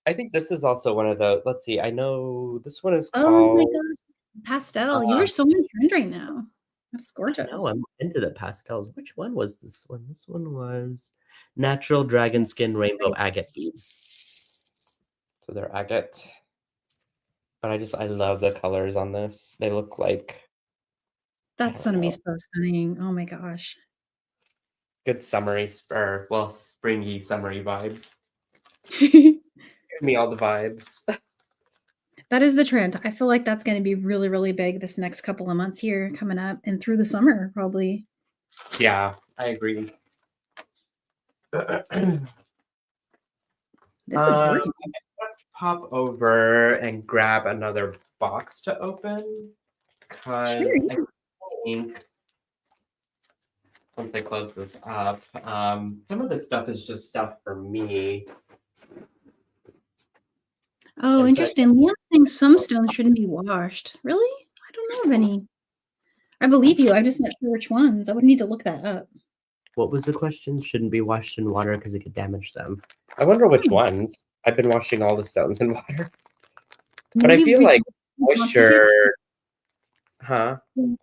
I think this is also one of the let's see, I know this one is Oh my called, gosh, pastel. You uh are so on trend right now. That's I know, gorgeous. I'm into the pastels. Which one was this one? This one was Natural Dragon Skin Rainbow Agate Beads. So they're agate, but I love the colors on this. They look like, I That's don't gonna be know, so stunning. Oh my gosh. good summery or, well, springy, summery vibes. Give me all the vibes. That is the trend. I feel like that's gonna be really, really big this next couple of months here coming up and through the summer probably. Yeah, I agree. This is very Pop over and grab another box to open sure, because I yeah. think once I close this up, some of this stuff is just stuff for me. Oh, And so, interesting. Leon's saying some stones shouldn't be washed. Really? I don't know of any. I believe you. I'm just not sure which ones. I would need to look that up. what was the question? Shouldn't be washed in water because it could damage them. I wonder which Hmm. ones. I've been washing all the stones in water, but I Maybe feel like reconstitute. moisture, huh? Yeah.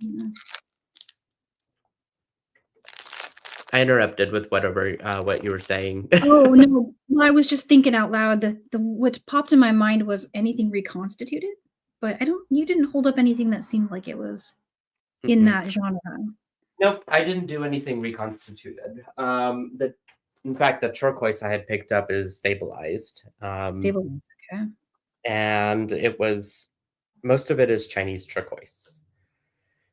I interrupted with whatever what you were saying. Oh, no. Well, I was just thinking out loud. The what popped in my mind was anything reconstituted, but I don't you didn't hold up anything that seemed like it was in Mm-mm. that genre. Nope, I didn't do anything reconstituted. The in fact, the turquoise I had picked up is stabilized, Stable. Okay. and it was most of it is Chinese turquoise.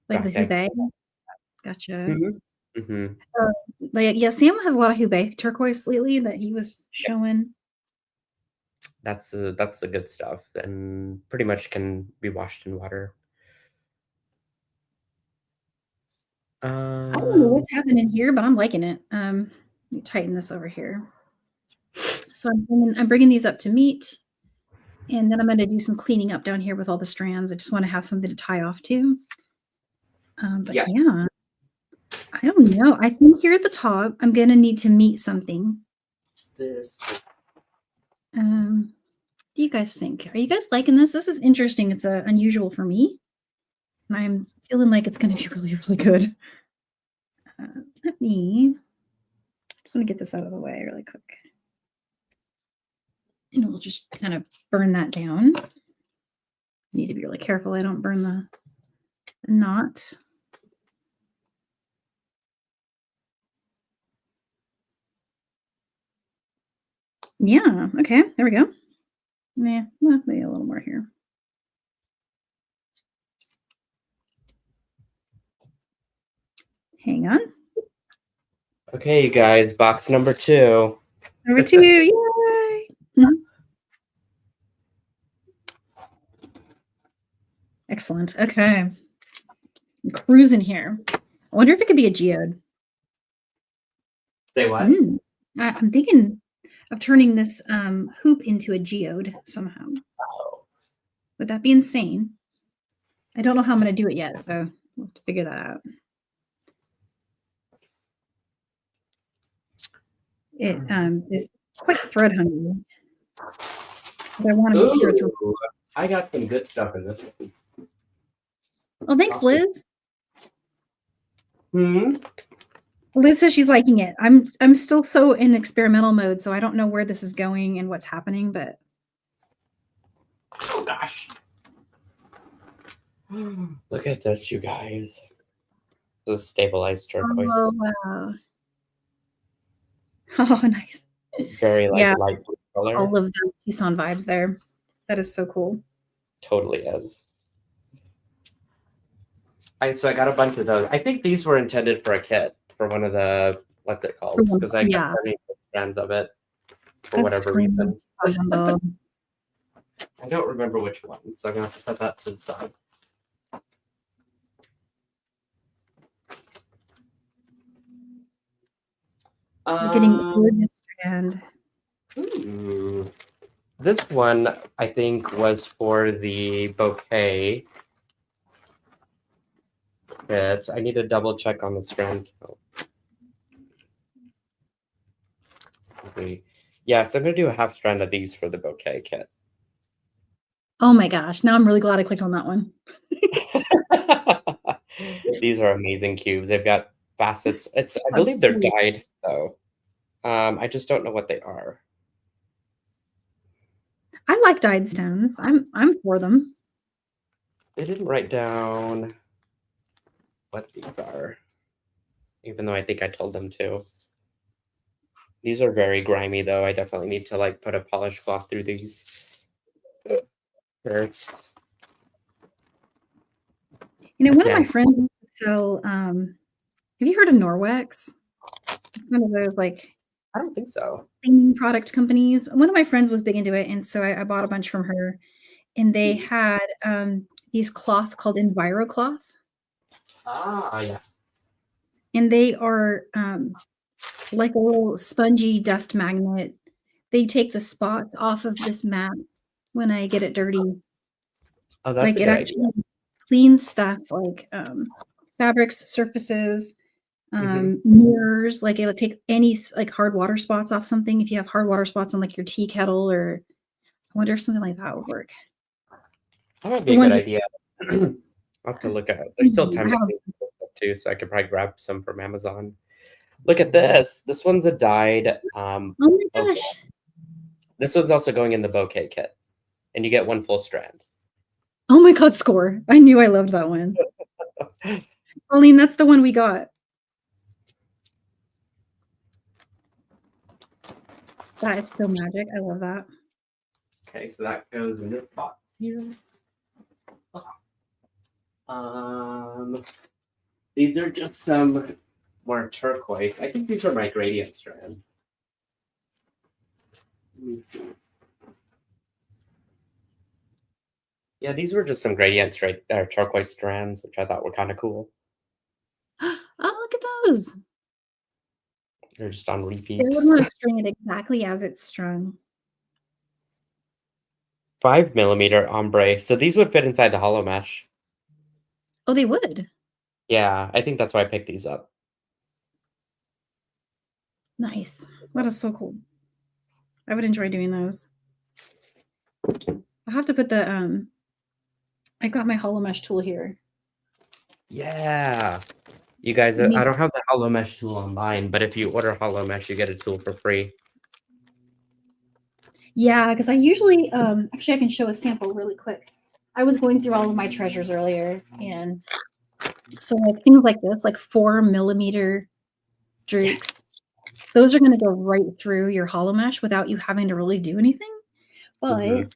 In Like the fact, I Hubei. Gotcha. mhm, mhm. Uh, like, yeah, Sam has a lot of Hubei turquoise lately that he was Yep, showing. that's the good stuff, and pretty much can be washed in water. I don't know Um, what's happening here, but I'm liking it. Let me tighten this over here. So I'm bringing these up to meet, and then I'm gonna do some cleaning up down here with all the strands. I just wanna have something to tie off to. But yeah, yeah, I don't know. I think here at the top, I'm gonna need to meet something. this What do you guys think? Are you guys liking this? This is interesting. It's unusual for me, and I'm feeling like it's gonna be really, really good. Let me just want to get this out of the way really quick. And we'll just kind of burn that down. Need to be really careful I don't burn the knot. Yeah, okay, there we go. Yeah, well, maybe a little more here. Hang on. okay, you guys, box number 2. Number 2, yay! Mhm. Excellent, okay. I'm cruising here. I wonder if it could be a geode. Say what? I'm thinking of turning this hoop into a geode somehow. Oh. Would that be insane? I don't know how I'm going to do it yet, so we'll have to figure that out. It is quite thread hungry. But I want to make sure it's. I got some good stuff in this one. Oh, thanks, Liz. Hmm. Liz says she's liking it. I'm still so in experimental mode, so I don't know where this is going and what's happening, but oh gosh. Look at this, you guys. The stabilized turquoise. Oh wow. Oh nice. Very light blue color. All of the Tucson vibes there. That is so cool. Totally is. So I got a bunch of those. I think these were intended for a kit for one of the what's it called? Because I got strands of it for whatever reason. I don't remember which one, so I'm gonna have to set that to the side. We're getting a gorgeous strand. This one I think was for the bouquet. Kits. I need to double check on the strand count. Okay. Yeah, so I'm gonna do a half strand of these for the bouquet kit. Oh my gosh! Now I'm really glad I clicked on that one. These are amazing cubes. They've got facets. I believe they're dyed, so I just don't know what they are. I like dyed stones. I'm for them. They didn't write down what these are, even though I think I told them to. These are very grimy, though. I definitely need to like put a polish cloth through these. Hurts. You know, one of my friends used to sell. Have you heard of Norwex? It's one of those like. I don't think so. Cleaning product companies. One of my friends was big into it, and so I bought a bunch from her. And they had these cloth called EnviroCloth. Ah, yeah. And they are like a little spongy dust magnet. They take the spots off of this mat when I get it dirty. Oh, that's like it actually cleans stuff like fabrics, surfaces, mirrors. Like it'll take any like hard water spots off something. If you have hard water spots on like your tea kettle, or I wonder if something like that would work. That would be a good idea. I'll have to look at it. There's still time too, so I could probably grab some from Amazon. Look at this. This one's a dyed. Oh my gosh. This one's also going in the bouquet kit, and you get one full strand. Oh my God, score. I knew I loved that one. Pauline, that's the one we got. That is so magic. I love that. Okay, so that goes in this box here. These are just some more turquoise. I think these are my gradient strands. Let me see. Yeah, these were just some gradient turquoise strands, which I thought were kind of cool. Oh, look at those. They're just on repeat. They would want to string it exactly as it's strung. 5mm ombre. So these would fit inside the hollow mesh. Oh, they would? Yeah, I think that's why I picked these up. Nice. That is so cool. I would enjoy doing those. I'll have to put the I got my hollow mesh tool here. Yeah. You guys, I don't have the hollow mesh tool online, but if you order hollow mesh, you get a tool for free. Yeah, because I usually actually I can show a sample really quick. I was going through all of my treasures earlier, and so like things like this, like 4mm droops, those are going to go right through your hollow mesh without you having to really do anything. But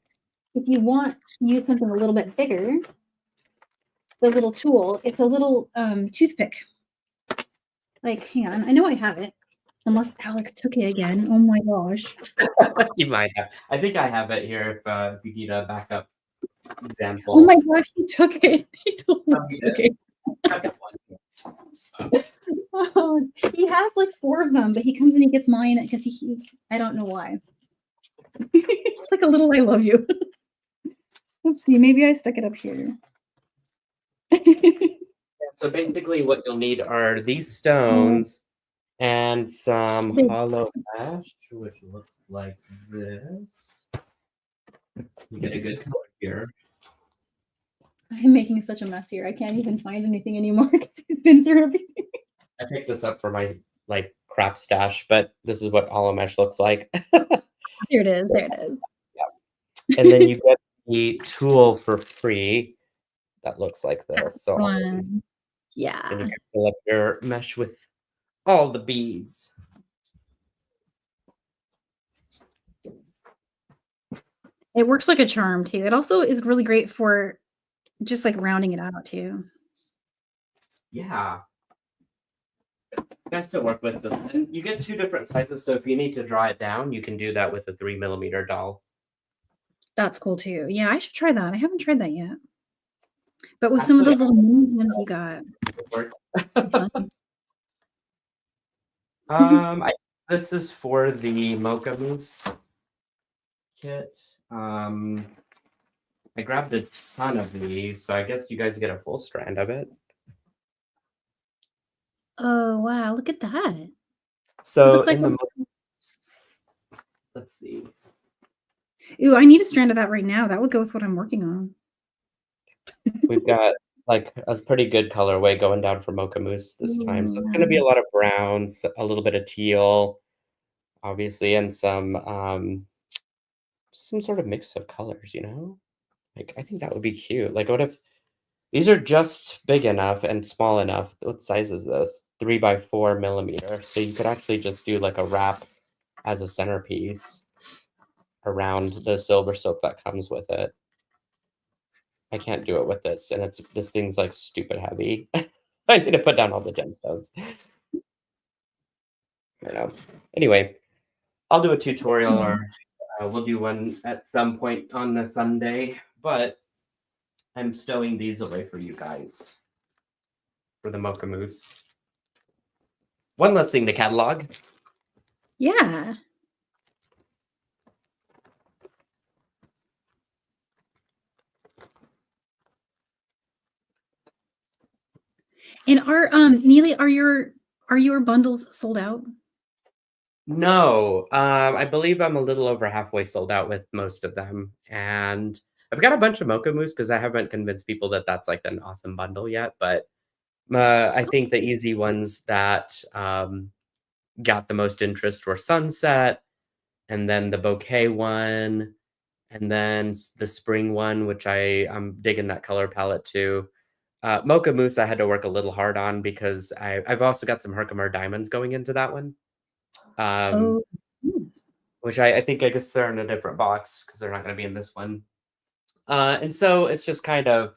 if you want to use something a little bit bigger, the little tool, it's a little toothpick. Like, hang on, I know I have it. Unless Alex took it again. Oh my gosh. You might have. I think I have it here if you need a backup example. Oh my gosh, he took it. He totally took it. I got one. Oh, he has like 4 of them, but he comes and he gets mine because I don't know why. It's like a little I love you. Let's see, maybe I stuck it up here. So basically what you'll need are these Oh, stones and some big. hollow ash, which looks like this. You get a good color here. I'm making such a mess here. I can't even find anything anymore because he's been through everything. I picked this up for my like crap stash, but this is what hollow mesh looks like. There it is. There it is. Yeah. And then you get the tool for free that looks like this. So then Yeah. you can fill up your mesh with all the beads. It works like a charm too. It also is really great for just like rounding it out too. Yeah. Nice to work with them. And you get 2 different sizes, so if you need to draw it down, you can do that with a 3mm doll. That's cool too. Yeah, I should try that. I haven't tried that yet. But with some of Actually, those little mini ones you got. This is for the Mocha Mousse kit. I grabbed a ton of these, so I guess you guys get a full strand of it. Oh wow, look at that. It So looks like in the let's see. Ooh, I need a strand of that right now. That would go with what I'm working on. We've got like a pretty good colorway going down for Mocha Mousse this time. So it's going to be a lot of browns, a little bit of teal, obviously, and some sort of mix of colors, you know? Like I think that would be cute. Like what if these are just big enough and small enough? What size is this? 3x4mm. So you could actually just do like a wrap as a centerpiece around the silver silk that comes with it. I can't do it with this, and this thing's like stupid heavy. I need to put down all the gemstones. I don't know. Anyway, I'll do a tutorial, or we'll do one at some point on the Sunday. But I'm stowing these away for you guys for the Mocha Mousse. One less thing to catalog. Yeah. And Neely, are your bundles sold out? No, I believe I'm a little over halfway sold out with most of them, and I've got a bunch of Mocha Mousse because I haven't convinced people that that's like an awesome bundle yet. But I think the easy ones that got the most interest were Sunset, and then the Bouquet one, and then the Spring one, which I'm digging that color palette too. Mocha Mousse I had to work a little hard on because I've also got some Herkimer diamonds going into that one. Oh, yes. Which I think I guess they're in a different box because they're not going to be in this one. And so it's just kind of,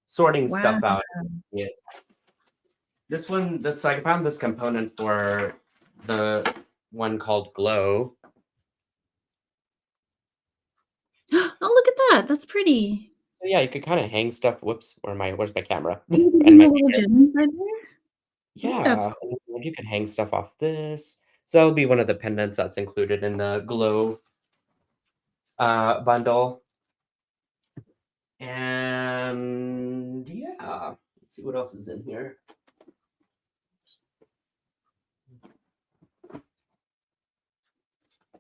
sorting stuff out. Yeah. So I found this component for the one called Glow. Oh, look at that. That's pretty. So yeah, you could kind of hang stuff. Whoops, where's my camera? And And my little gems right there. yeah, That's cool. and you can hang stuff off this. So that'll be one of the pendants that's included in the Glow bundle. And yeah, let's see what else is in here.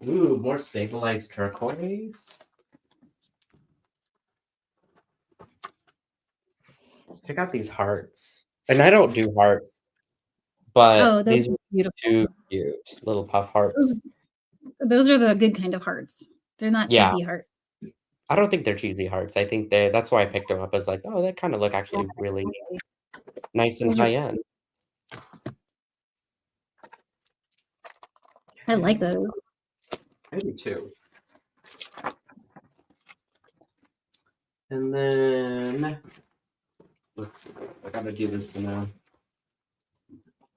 Ooh, more stabilized turquoise. Check out these hearts. And I don't do hearts, but Oh, those these are are beautiful. too cute. Little puff hearts. Those are the good kind of hearts. They're not Yeah. cheesy hearts. I don't think they're cheesy hearts. I think that's why I picked them up as like, oh, they kind of look actually really nice and Those are, high end. I like those. I do too. And then let's see. I gotta do this in a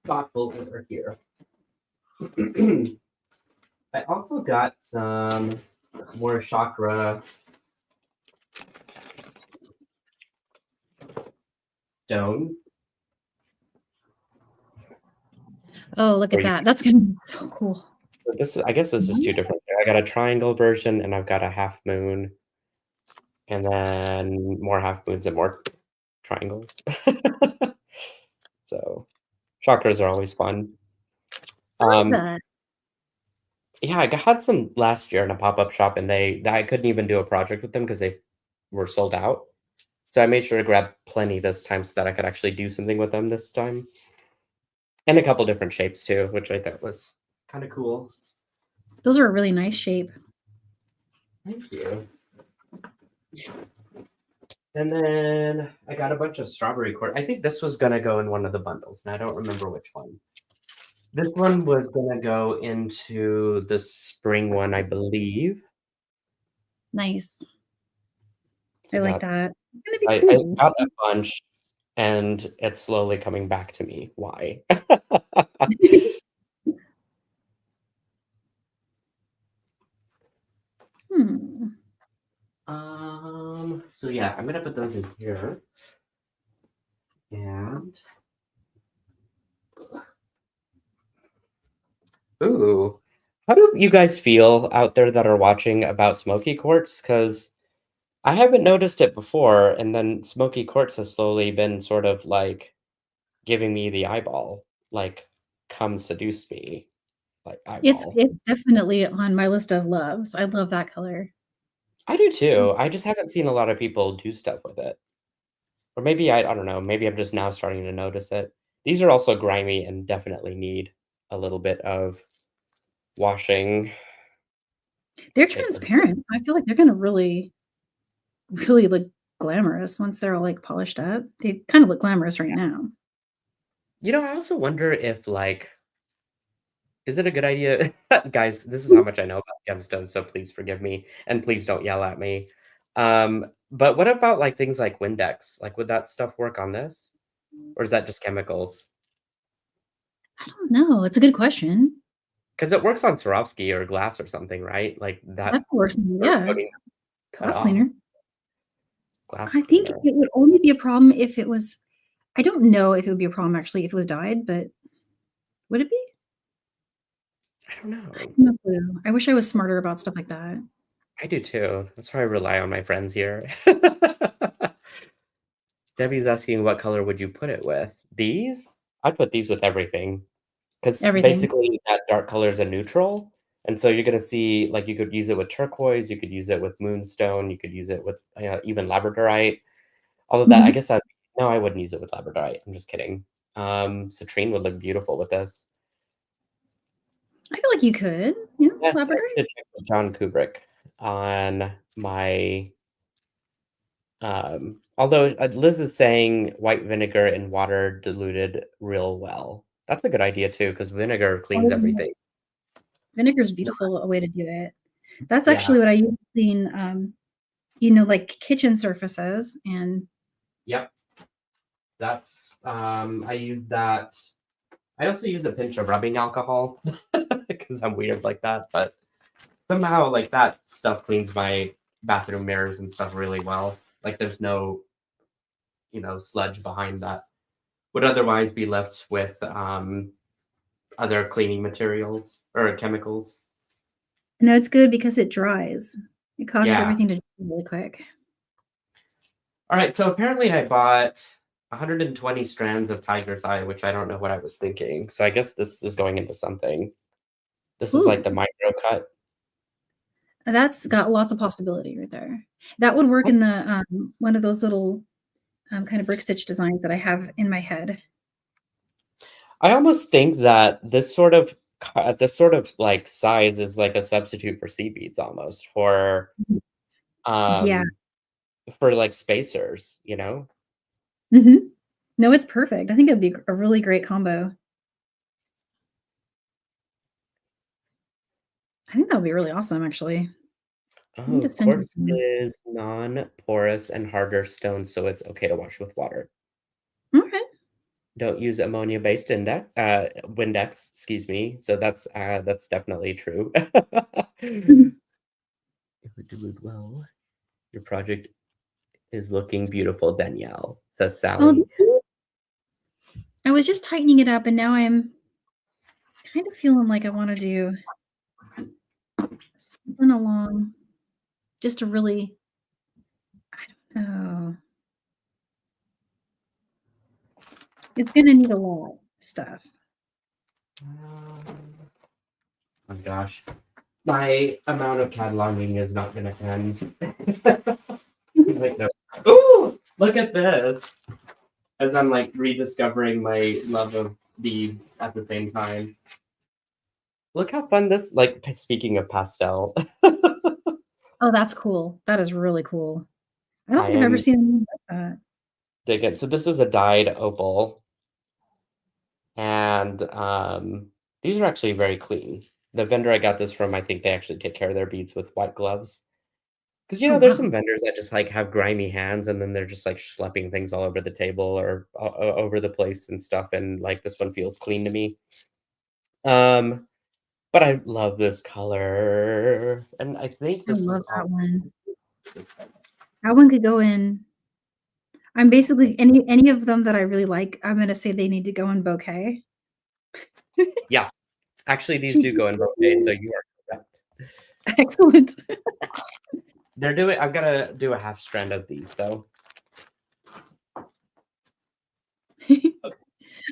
thoughtful order here. I also got some more chakra stone. Oh, look at Where you that. That's gonna be so cool. I guess this is 2 different I got a triangle version, and I've got a half moon, and then more half moons and more triangles. So, chakras are always fun. I like Um, that. yeah, had some last year in a pop-up shop, and I couldn't even do a project with them because they were sold out. So I made sure to grab plenty this time so that I could actually do something with them this time. And a couple different shapes too, which I thought was kinda cool. Those are a really nice shape. Thank you. And then I got a bunch of strawberry quartz. I think this was gonna go in one of the bundles, and I don't remember which one. This one was gonna go into the spring one, I believe. Nice. So I like that that. It's gonna be I cool. got a bunch, and it's slowly coming back to me. Why? Hmm. So yeah, I'm gonna put those in here. And ooh, how do you guys feel out there that are watching about smoky quartz? Because I haven't noticed it before, and then smoky quartz has slowly been sort of like giving me the eyeball, like, come seduce me, like eyeball. It's definitely on my list of loves. I love that color. I do too. I just haven't seen a lot of people do stuff with it. Or maybe I don't know, maybe I'm just now starting to notice it. These are also grimy and definitely need a little bit of washing. They're They are transparent. I feel like they're gonna really look glamorous once they're all, like, polished up. They kinda look glamorous right now. I also wonder if, like, is it a good idea guys, this is how much I know about gemstones, so please forgive me, and please don't yell at me. But what about, like, things like Windex? Like, would that stuff work on this? Or is that just chemicals? I don't know. It's a good question. Because it works on Swarovski or glass or something, right? Like, That that works, or yeah. putting cut Glass off cleaner. glass I think cleaner. it would only be a problem if it was I don't know if it would be a problem actually if it was dyed, but would it be? I don't I have know. no clue. I wish I was smarter about stuff like that. I do too. That's why I rely on my friends here. Debbie's asking what color would you put it with? These? I'd put these with everything. Because Everything. basically that dark color is a neutral, and so you're gonna see like, you could use it with turquoise, you could use it with moonstone, you could use it with, even labradorite. Although that I Mhm. guess that no, I wouldn't use it with labradorite, I'm just kidding. Citrine would look beautiful with this. I feel like you could, you know, Yes, I labradorite. did check with John Kubrick on my, although, Liz is saying white vinegar and water diluted real well. That's a good idea too, because vinegar cleans Oh, yes. everything. Vinegar's beautiful a way to do it. That's Yeah, actually what I use to clean, you know, like, kitchen surfaces and yep. That's, I use that. I also use a pinch of rubbing alcohol because I'm weird like that, but somehow, like, that stuff cleans my bathroom mirrors and stuff really well. Like, there's no, sludge behind that would otherwise be left with, other cleaning materials or chemicals. no, it's good because it dries. It causes Yeah. everything to dry really quick. Alright, so apparently I bought 120 strands of tiger's eye, which I don't know what I was thinking. So I guess this is going into something. This is like Ooh, the micro cut. that's got lots of possibility right there. That would work in the, one of those little, kind of brick stitch designs that I have in my head. I almost think that this sort of like size is like a substitute for seed beads almost Yeah. um for like spacers, you know? Mhm. No, it's perfect. I think it'd be a really great combo. I think that would be really awesome, actually. I need Oh, to send you quartz some. is non-porous and harder stone, so it's okay to wash with water. Okay. Don't use ammonia-based Windex, excuse me. So that's definitely true. Mhm. If we do it well, your project is looking beautiful, Danielle, says Oh, Sally. thank you. I was just tightening it up, and now I'm kind of feeling like I want to do something along just to really, I don't know. It's gonna need a lot of stuff. Oh my gosh. My amount of cataloging is not going to end. Like, no. Ooh, look at this. As I'm like rediscovering my love of beads at the same time. Look how fun this, like, speaking of pastel, Oh, that's cool. That is really cool. I don't I think I've ever am seen anything like that. digging. So this is a dyed opal, and these are actually very clean. The vendor I got this from, I think they actually take care of their beads with white gloves. Because Oh, there's some wow. vendors that just like have grimy hands, and then they're just like schlepping things all over the table or over the place and stuff. And like this one feels clean to me. Um, but I love this color, and I think I this was love that also. one. That one could go in. I'm basically any of them that I really like, I'm gonna say they need to go in bouquet. Yeah, actually, these do go in bouquet, so you are correct. Excellent. They're doing. I'm gonna do a half strand of these though.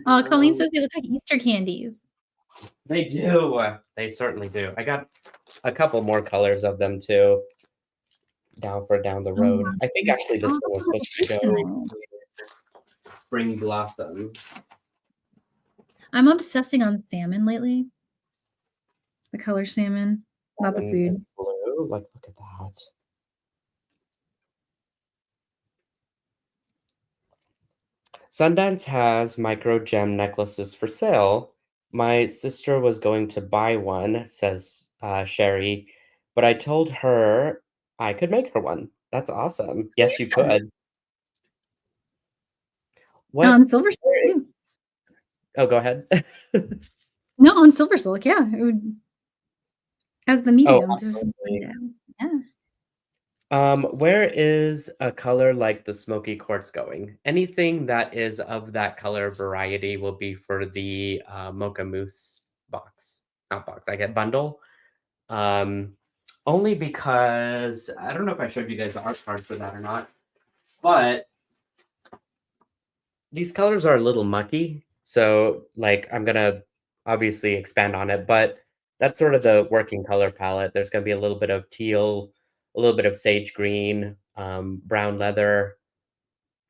Colleen Um, says they look like Easter candies. they do. They certainly do. I got a couple more colors of them too. Down the Oh road. my I think gosh. actually this Oh, one was those are supposed to go original. spring blossom. I'm obsessing on salmon lately. The color salmon, not the And food. it's blue. Like, look at that. Sundance has micro gem necklaces for sale. My sister was going to buy one, says Sherry, but I told her I could make her one. That's awesome. Yes, you Yeah. could. On What? silver silk Where too. is? Oh, go ahead. No, on silver silk, yeah. It would as the Oh, medium, just absolutely. yeah. Where is a color like the smoky quartz going? Anything that is of that color variety will be for the mocha mousse box. Not box, I get bundle. Um, only because I don't know if I showed you guys the art card for that or not, but these colors are a little mucky. So, like, I'm gonna obviously expand on it, but that's sort of the working color palette. There's gonna be a little bit of teal, a little bit of sage green, brown leather,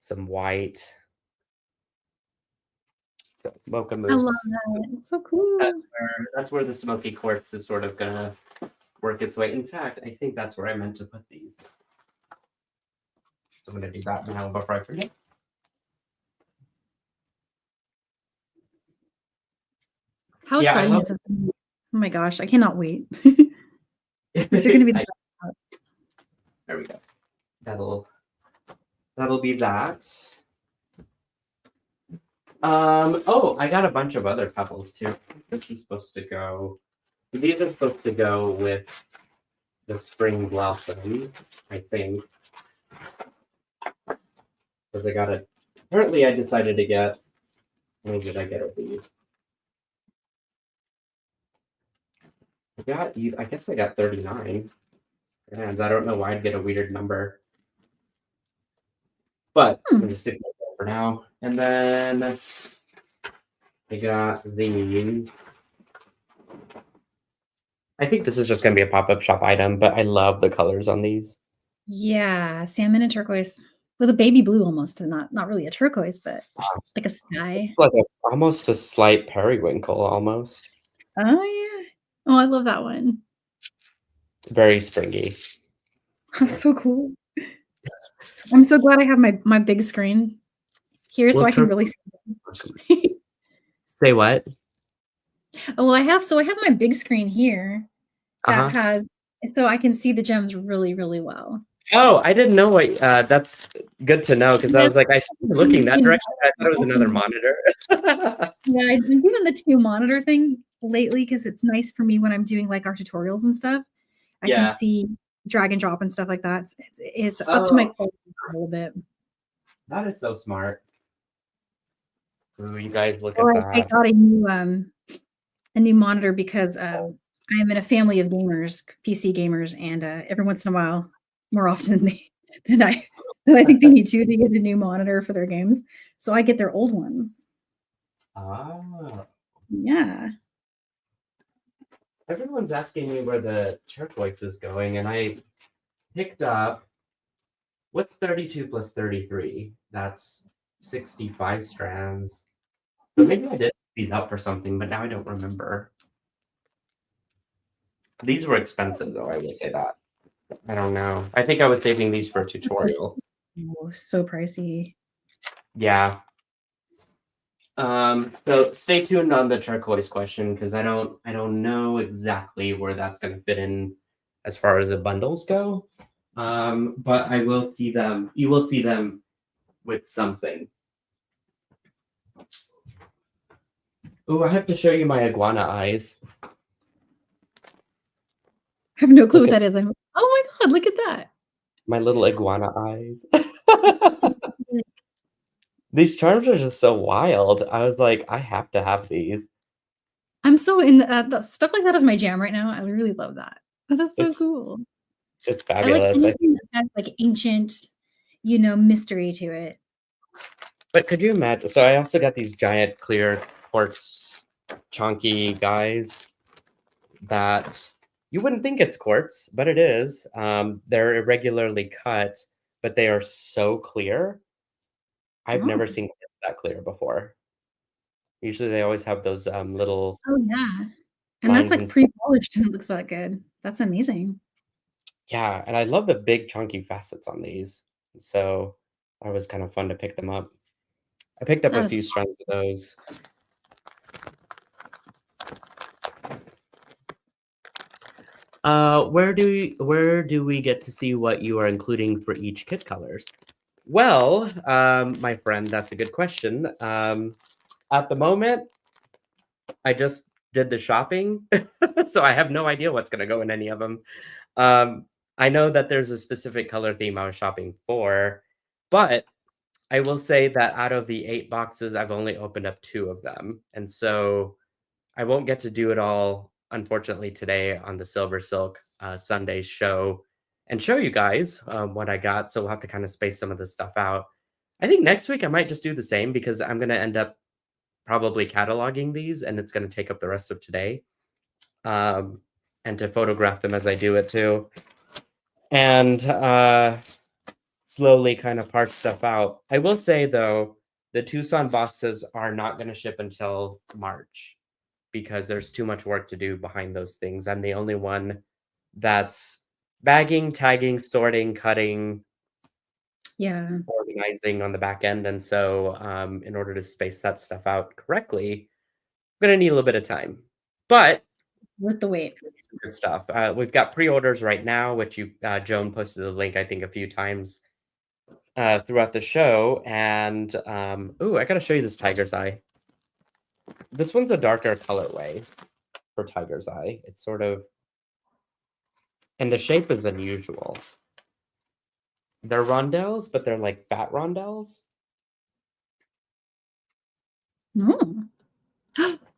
some white, so mocha I love mousse. that. It's so cool. That's where the smoky quartz is sort of gonna work its way. In fact, I think that's where I meant to put these. So I'm gonna do that now before I forget. How Yeah, I exciting love. is this? Oh my gosh, I cannot wait. These are gonna be the best. There we go. That'll be that. Oh, I got a bunch of other pebbles too. This is supposed to go. These are supposed to go with the spring blossom, I think. Because I got it. Apparently, I decided to get. When did I get these? I guess I got 39. And I don't know why I'd get a weird number. But I'm Hmm. just sticking with that for now. And then I got these. I think this is just going to be a pop-up shop item, but I love the colors on these. Yeah, salmon and turquoise with a baby blue almost, and not really a turquoise, but like a sky. Like almost a slight periwinkle, almost. Oh yeah. Oh, I love that one. Very springy. That's so cool. I'm so glad I have my big screen here so Well, I can really see. say what? Oh, well, I have my big screen here that Uh-huh. has so I can see the gems really, really well. Oh, I didn't know what. That's good to know because I Yes, was like, I see you looking that in direction. I thought it was another monitor. yeah, I've been doing the 2 monitor thing lately because it's nice for me when I'm doing, like, our tutorials and stuff. I can Yeah. see drag and drop and stuff like that. It's up to my Oh, quality a little bit. that is so smart. Ooh, you guys look Oh, at I that. got a new, a new monitor because I'm in a family of gamers, PC gamers, and every once in a while, more often than I think they need to, they get a new monitor for their games. So I get their old ones. Ah, Yeah. everyone's asking me where the turquoise is going, and I picked up what's 32 plus 33? That's 65 strands. But maybe I did these up for something, but now I don't remember. These were expensive, though, I will say that. I don't know. I think I was saving these for a tutorial. Oh, so pricey. Yeah. So stay tuned on the turquoise question because I don't know exactly where that's going to fit in as far as the bundles go. But I will see them. You will see them with something. Oh, I have to show you my iguana eyes. I have no clue Look what at that is. Oh my god, look at that. my little iguana eyes. So sick. These charms are just so wild. I was like, I have to have these. I'm so in the stuff like that is my jam right now. I really love that. That is so It's cool. it's I like fabulous. anything that has like ancient, mystery to it. But could you imagine? So I also got these giant clear quartz chunky guys that you wouldn't think it's quartz, but it is. They're irregularly cut, but they are so clear. I've Oh. never seen quartz that clear before. Usually they always have those little Oh, yeah. And that's lines like and stuff. pre-polished and it looks that good. That's amazing. Yeah, and I love the big chunky facets on these. So that was kind of fun to pick them up. I picked up That a is few strands of those. Where do we get to see what you are including for each kit colors? Well, my friend, that's a good question. At the moment, I just did the shopping, so I have no idea what's gonna go in any of them. Um, I know that there's a specific color theme I was shopping for, but I will say that out of the 8 boxes, I've only opened up 2 of them, and so I won't get to do it all, unfortunately, today on the SilverSilk Sunday show and show you guys what I got. So we'll have to kind of space some of this stuff out. I think next week I might just do the same because I'm going to end up probably cataloging these and it's going to take up the rest of today um, and to photograph them as I do it too. And slowly kind of parse stuff out. I will say though, the Tucson boxes are not going to ship until March because there's too much work to do behind those things. I'm the only one that's bagging, tagging, sorting, cutting, Yeah. organizing on the back end. And so, in order to space that stuff out correctly, I'm going to need a little bit of time. But Worth the wait. good stuff. We've got pre-orders right now, which Joan posted the link I think a few times throughout the show. And I got to show you this tiger's eye. This one's a darker colorway for tiger's eye. It's sort of, and the shape is unusual. They're rondelles, but they're like fat rondelles. Oh.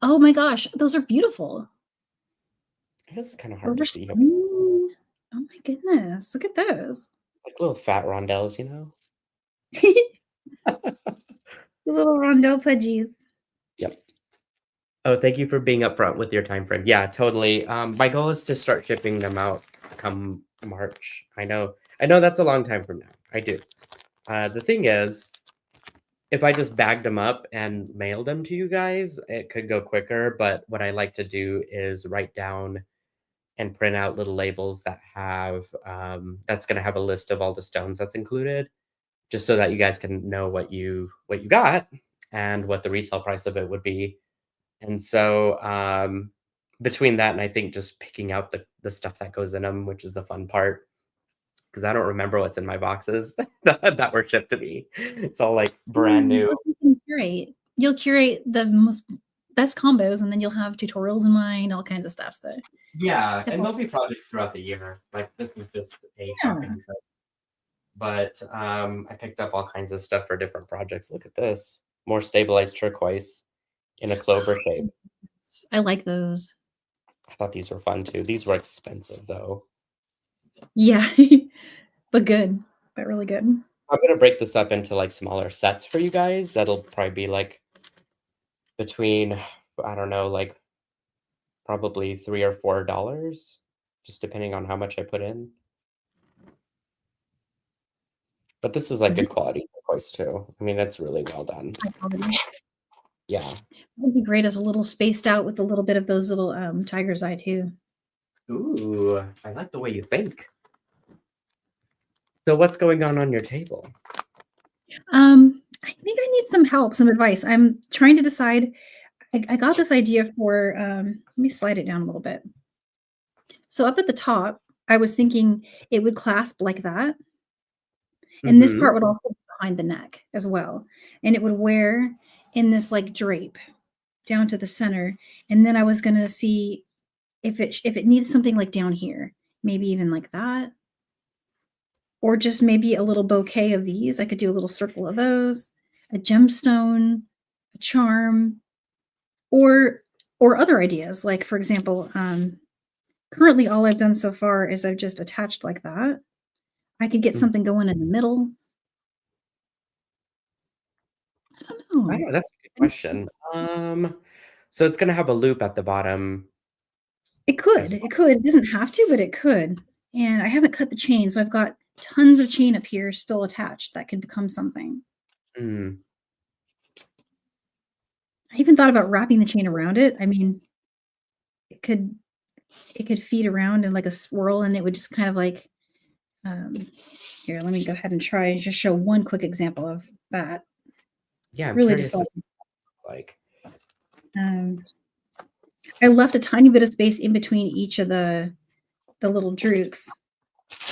Oh my gosh, those are beautiful. It's kind of hard Those to are see. stunning. Oh my goodness, look at those. Like little fat rondelles, you know? The little rondelle pudgies. Yep. Oh, thank you for being upfront with your time frame. Yeah, totally. My goal is to start shipping them out come March. I know that's a long time from now. I do. The thing is, if I just bagged them up and mailed them to you guys, it could go quicker. But what I like to do is write down and print out little labels that have that's going to have a list of all the stones that's included, just so that you guys can know what you got and what the retail price of it would be. And so between that and I think just picking out the stuff that goes in them, which is the fun part, because I don't remember what's in my boxes that were shipped to me. It's all like brand new. Plus you can curate. You'll curate the most best combos, and then you'll have tutorials in mind, all kinds of stuff. So Yeah, and definitely, there'll be projects throughout the year. Like this is just a yeah. shopping trip. But I picked up all kinds of stuff for different projects. Look at this. More stabilized turquoise in a clover shape. I like those. I thought these were fun too. These were expensive though. Yeah, but good, but really good. I'm gonna break this up into like smaller sets for you guys. That'll probably be like between, I don't know, like probably $3 or $4, just depending on how much I put in. But this is like This good quality turquoise too. I mean, it's really well done. is high quality. Yeah. Would be great as a little spaced out with a little bit of those little tiger's eye too. Ooh, I like the way you think. So what's going on your table? I think I need some help, some advice. I'm trying to decide. I got this idea for. Let me slide it down a little bit. So up at the top, I was thinking it would clasp like that, and this Mm-hmm. part would also be behind the neck as well, and it would wear in this like drape down to the center. And then I was gonna see if it needs something like down here, maybe even like that, or just maybe a little bouquet of these. I could do a little circle of those, a gemstone, a charm, or other ideas. Like for example, currently all I've done so far is I've just attached like that. I could get something going in the middle. I don't I know. don't know, that's a good question. So it's gonna have a loop at the bottom It could. as It could. It doesn't have to, but it could. And I haven't cut the chain, so I've got tons of chain up here still attached that could become something. well. Mm. I even thought about wrapping the chain around it. I mean, it could feed around in like a swirl, and it would just kind of like um, here. Let me go ahead and try and just show one quick example of that. Yeah, I'm Really, just curious to see like um, I left a tiny bit of space in between each of the little drooks,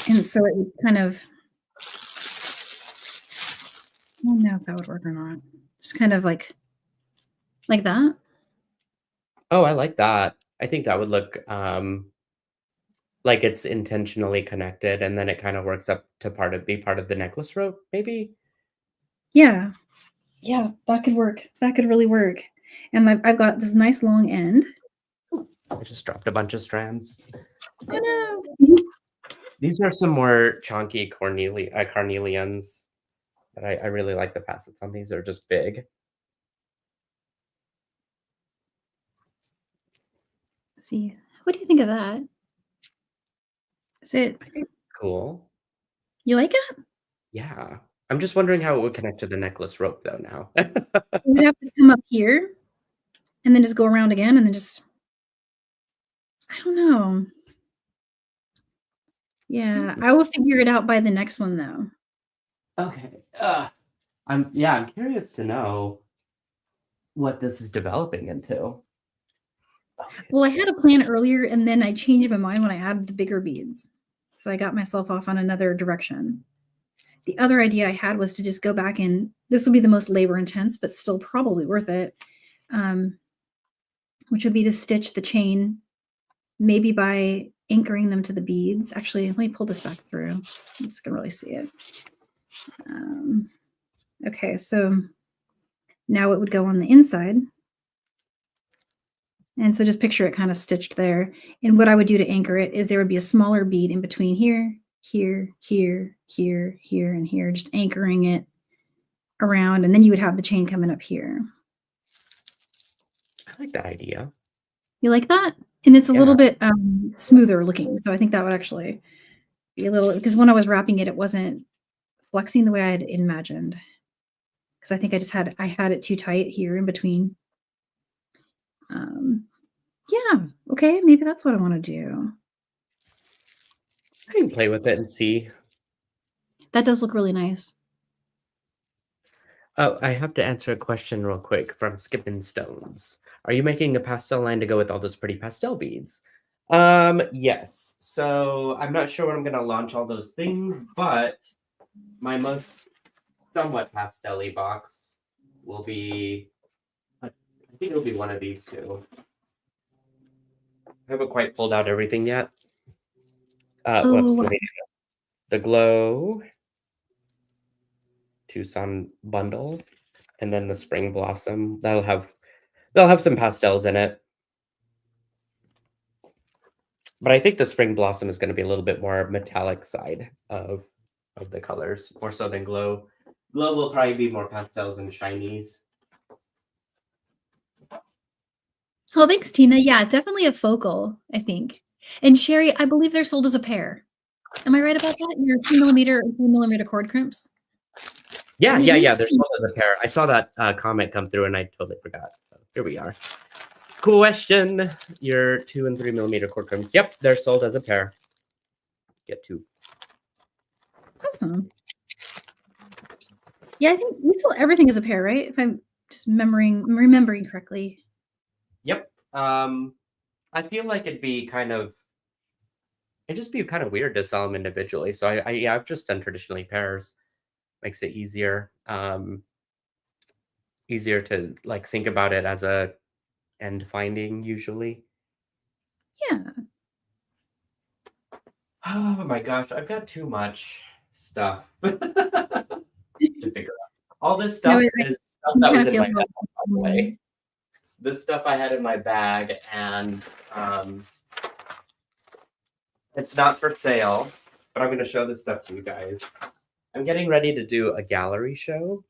and so it would kind of. I don't know if that would work or not. Just kind of like that. oh, I like that. I think that would look like it's intentionally connected and then it kind of works up to be part of the necklace rope, maybe? Yeah, yeah, that could work. That could really work. And I've got this nice long end. I just dropped a bunch of strands. Oh no! These are some more chunky carnelians. But I really like the facets on these. They're just big. Let's see, what do you think of that? Is it Cool. you like it? Yeah. I'm just wondering how it would connect to the necklace rope though now. It would have to come up here and then just go around again and then just I don't know. Yeah, I will figure it out by the next one though. Okay. I'm curious to know what this is developing into. Well, I had a plan earlier and then I changed my mind when I added the bigger beads. So I got myself off on another direction. The other idea I had was to just go back and this would be the most labor intense, but still probably worth it. Which would be to stitch the chain, maybe by anchoring them to the beads. Actually, let me pull this back through. I'm just gonna really see it. Okay, so now it would go on the inside. And so just picture it kind of stitched there. And what I would do to anchor it is there would be a smaller bead in between here, here, here, here, here, and here, just anchoring it around. And then you would have the chain coming up here. I like that idea. You like that? And it's a little Yeah. bit smoother looking. So I think that would actually be a little, because when I was wrapping it, it wasn't flexing the way I had imagined. Because I think I had it too tight here in between. Yeah, okay, maybe that's what I want to do. I can play with it and see. That does look really nice. Oh, I have to answer a question real quick from Skippin' Stones. Are you making a pastel line to go with all those pretty pastel beads? Yes. So I'm not sure when I'm gonna launch all those things, but my most somewhat pastel-y box will be, I think it'll be one of these two. I haven't quite pulled out everything yet. Whoops, Oh, let me the Glow Tucson bundle, and then the Spring Blossom. They'll have some pastels in it. But I think the spring blossom is going to be a little bit more metallic side of the colors, more so than glow. Glow will probably be more pastels and shinies. Oh, thanks, Tina. Yeah, definitely a focal, I think. And Sherry, I believe they're sold as a pair. Am I right about that? Your 2mm and 3mm cord crimps? Yeah. They're sold as a pair. I saw that comment come through and I totally forgot. So here we are. Question: your 2 and 3mm cord crimps. Yep, they're sold as a pair. Get 2. Awesome. Yeah, I think we sell everything as a pair, right? If I'm just remembering correctly. Yep. I feel like it'd be kind of weird to sell them individually. So I've just done traditionally pairs. Makes it easier. Easier to like think about it as a end finding usually. Yeah. Oh my gosh, I've got too much stuff to figure out. All this stuff is stuff that was in my bag, by the way. This stuff I had in my bag, and it's not for sale, but I'm going to show this stuff to you guys. I'm getting ready to do a gallery show.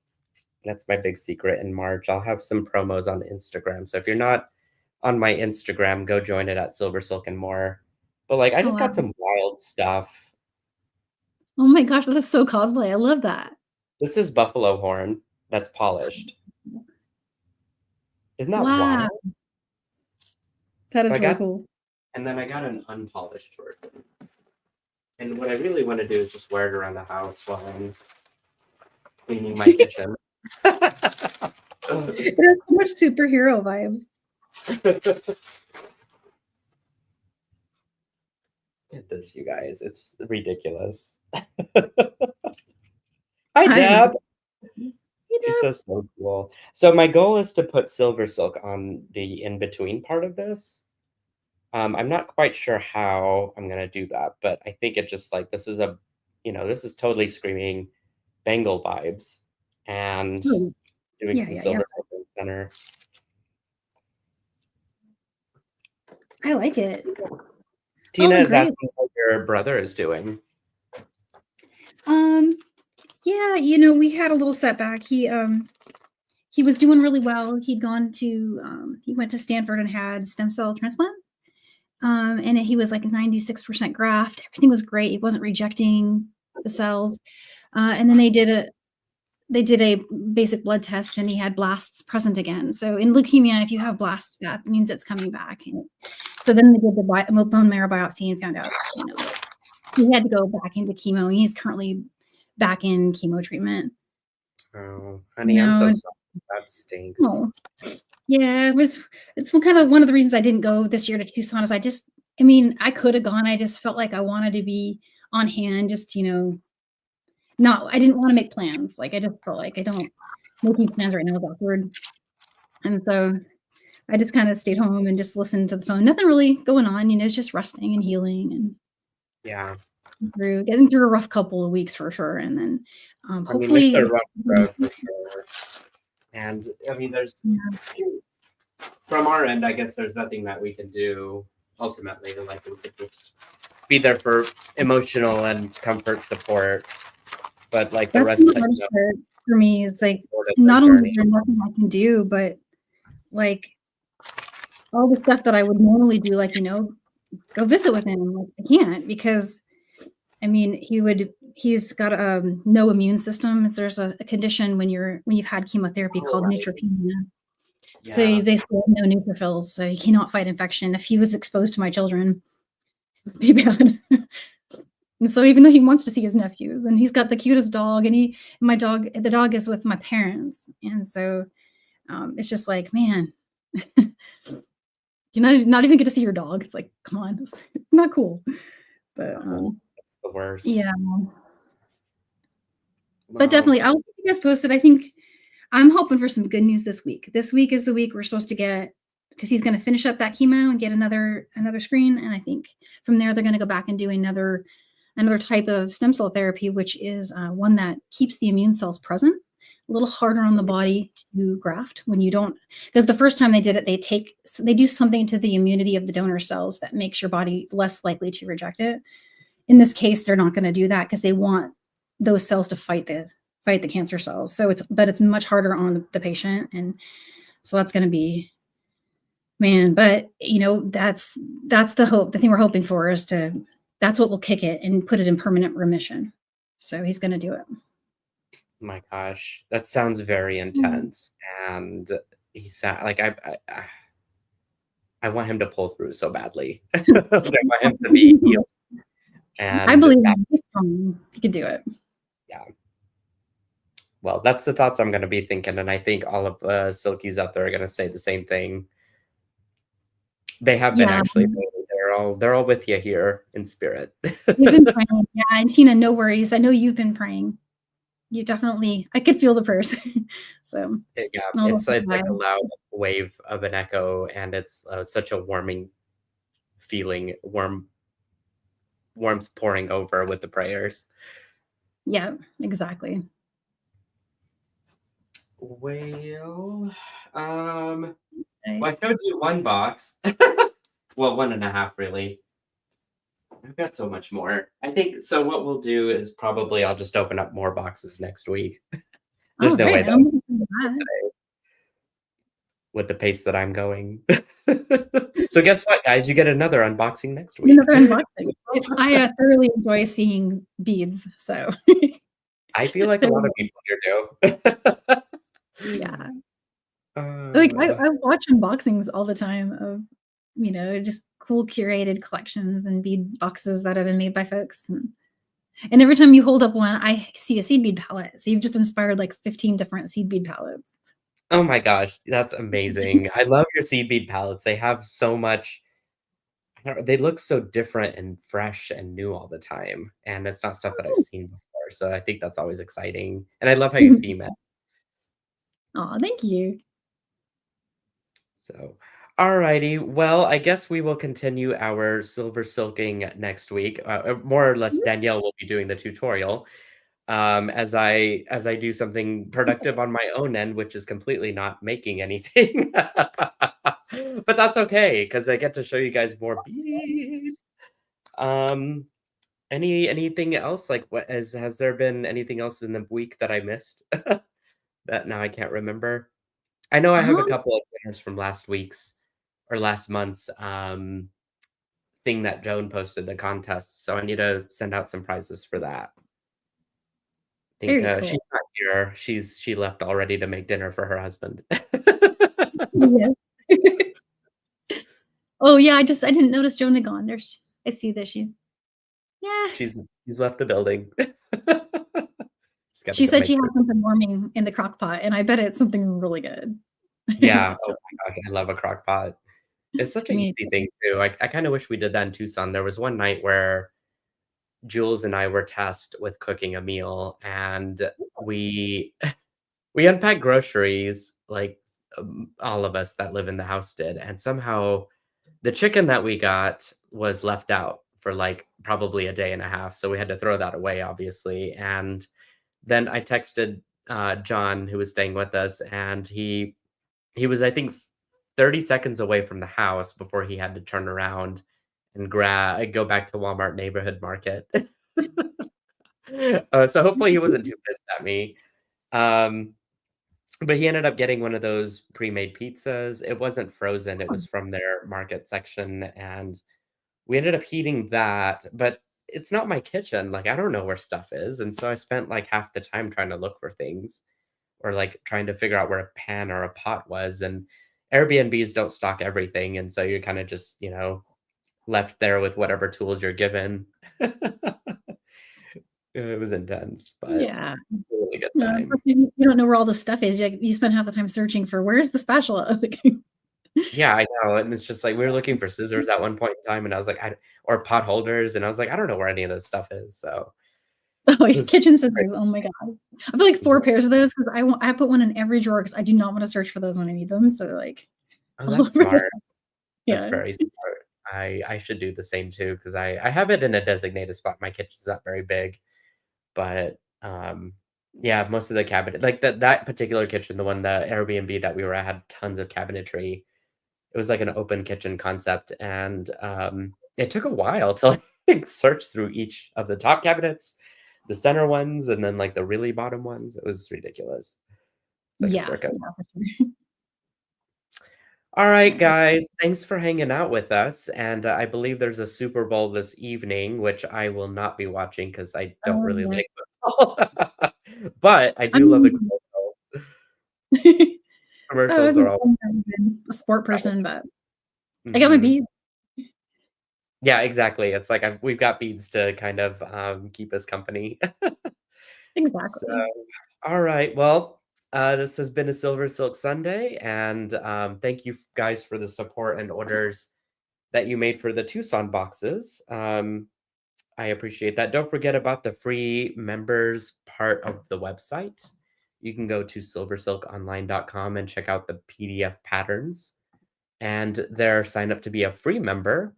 That's my big secret in March. I'll have some promos on Instagram. So if you're not on my Instagram, go join it at SilverSilk and more. But like, I just got some wild stuff. Oh my gosh, that is so cosplay. I love that. This is buffalo horn that's polished. Isn't that wild? That is really cool. And then I got an unpolished version. And what I really want to do is just wear it around the house while I'm cleaning my kitchen. It has so much superhero vibes. Look at this, you guys. It's ridiculous. Hi, Deb. She's so cool. So my goal is to put SilverSilk on the in-between part of this. I'm not quite sure how I'm going to do that, but I think it just like, this is totally screaming Bengal vibes and doing some SilverSilk in the center. I like it. Tina is asking what your brother is doing. Yeah, we had a little setback. He was doing really well. He went to Stanford and had stem cell transplant. And he was like 96% graft. Everything was great. He wasn't rejecting the cells. And then they did a basic blood test and he had blasts present again. So in leukemia, if you have blasts, that means it's coming back. And so then they did the bone marrow biopsy and found out, he had to go back into chemo. He's currently back in chemo treatment. Oh, honey, I'm so sorry. That stinks. Oh. Yeah, it's kind of one of the reasons I didn't go this year to Tucson is I could have gone. I just felt like I wanted to be on hand, just, I didn't want to make plans. Like, I just felt like making plans right now is awkward. And so I just kind of stayed home and just listened to the phone. Nothing really going on, it's just resting and healing and getting through a rough couple of weeks for sure. And then hopefully it's a rough road for sure. And there's from our end, I guess there's nothing that we can do ultimately. Like, we could just be there for emotional and comfort support. But like the rest of it for me is like not only is there nothing I can do, but like all the stuff that I would normally do, like, go visit with him. Like, I can't because he's got no immune system. There's a condition when you've had chemotherapy called neutropenia. Yeah. So you basically have no neutrophils, so he cannot fight infection. If he was exposed to my children, it'd be bad. And so even though he wants to see his nephews, and he's got the cutest dog, and the dog is with my parents. And so it's just like, man, you're not even get to see your dog. It's like, come on, it's not cool. But it's the worst. Yeah. But definitely, I'll keep you guys posted. I think I'm hoping for some good news this week. This week is the week we're supposed to get, because he's going to finish up that chemo and get another screen. And I think from there, they're going to go back and do another type of stem cell therapy, which is one that keeps the immune cells present, little harder on the body to graft when you don't, because the first time they did it, they do something to the immunity of the donor cells that makes your body less likely to reject it. In this case, they're not going to do that because they want those cells to fight the cancer cells. So it's much harder on the patient, and so that's going to be, man. But that's the hope. The thing we're hoping for is that's what will kick it and put it in permanent remission. So he's going to do it. My gosh, that sounds very intense, and he said, like, I want him to pull through so badly. I want him to be healed. I believe he's strong. He could do it. Yeah. Well, that's the thoughts I'm going to be thinking, and I think all of Silkies out there are going to say the same thing. They have been actually. They're all with you here in spirit. We've been praying, yeah. And Tina, no worries. I know you've been praying. You definitely, I could feel the prayers. So yeah, it's like a loud wave of an echo, and it's such a warming feeling, warmth pouring over with the prayers. Yeah, exactly. Well, well, I showed you one box. Well, 1.5 really. I've got so much more. I think so. What we'll do is probably I'll just open up more boxes next week. There's no way that with the pace that I'm going. So guess what, guys? You get another unboxing next week. Another unboxing. I thoroughly enjoy seeing beads. So I feel like a lot of people here do. Yeah. Like I watch unboxings all the time of, just cool curated collections and bead boxes that have been made by folks. And every time you hold up one, I see a seed bead palette. So you've just inspired like 15 different seed bead palettes. Oh my gosh, that's amazing. I love your seed bead palettes. They have so much, they look so different and fresh and new all the time. And it's not stuff that I've seen before. So I think that's always exciting. And I love how you theme it. Oh, thank you. So, alrighty. Well, I guess we will continue our silver silking next week. More or less, Danielle will be doing the tutorial. As I do something productive on my own end, which is completely not making anything. But that's okay, because I get to show you guys more beads. Anything else? Like, has there been anything else in the week that I missed that now I can't remember? I know I have a couple of winners from last month's thing that Joan posted, the contest. So I need to send out some prizes for that. I think Very cool. she's not here. She left already to make dinner for her husband. Yes. Oh yeah, I didn't notice Joan had gone. I see that she's left the building. She said she had something warming in the crock pot, and I bet it's something really good. Yeah. Oh my gosh, I love a crock pot. It's such an easy thing too. I kind of wish we did that in Tucson. There was one night where Jules and I were tasked with cooking a meal, and we unpacked groceries, like all of us that live in the house did, and somehow the chicken that we got was left out for like probably a day and a half, so we had to throw that away, obviously. And then I texted John, who was staying with us, and he was, I think, 30 seconds away from the house before he had to turn around and go back to Walmart Neighborhood Market. So hopefully he wasn't too pissed at me. But he ended up getting one of those pre-made pizzas. It wasn't frozen. It was from their market section. And we ended up heating that. But it's not my kitchen. Like, I don't know where stuff is. And so I spent like half the time trying to look for things, or like trying to figure out where a pan or a pot was. And Airbnbs don't stock everything. And so you're kind of just, left there with whatever tools you're given. It was intense, but yeah, a really good time. You don't know where all the stuff is. You spend half the time searching for where's the spatula. Yeah, I know. And it's just like we were looking for scissors at one point in time, and I was like, or pot holders, and I was like, I don't know where any of this stuff is. So, kitchen scissors. Oh my god, I feel like 4 pairs of those because I put one in every drawer because I do not want to search for those when I need them. So like, oh, that's smart. That's very smart. I should do the same too, because I have it in a designated spot. My kitchen's not very big, but Yeah, most of the cabinet like, that particular kitchen, the Airbnb that we were at had tons of cabinetry. It was like an open kitchen concept, and, it took a while to, like, search through each of the top cabinets, the center ones, and then, like, the really bottom ones. It was ridiculous. It's like a Yeah, circus. yeah, for sure. Alright, Yeah, guys, thanks for hanging out with us, and, I believe there's a Super Bowl this evening, which I will not be watching because I don't oh, really yeah. like football. But I I do love the mean, commercials. I Commercials are wasn't all a sport person, but I got my Mhm. beads. Yeah, exactly. It's like we've got beads to kind of, keep us company. So, Exactly. alright, well, this has been a SilverSilk Sunday, and, thank you guys for the support and orders that you made for the Tucson boxes. I appreciate that. Don't forget about the free members part of the website. You can go to silversilkonline.com and check out the PDF patterns, and there sign up to be a free member.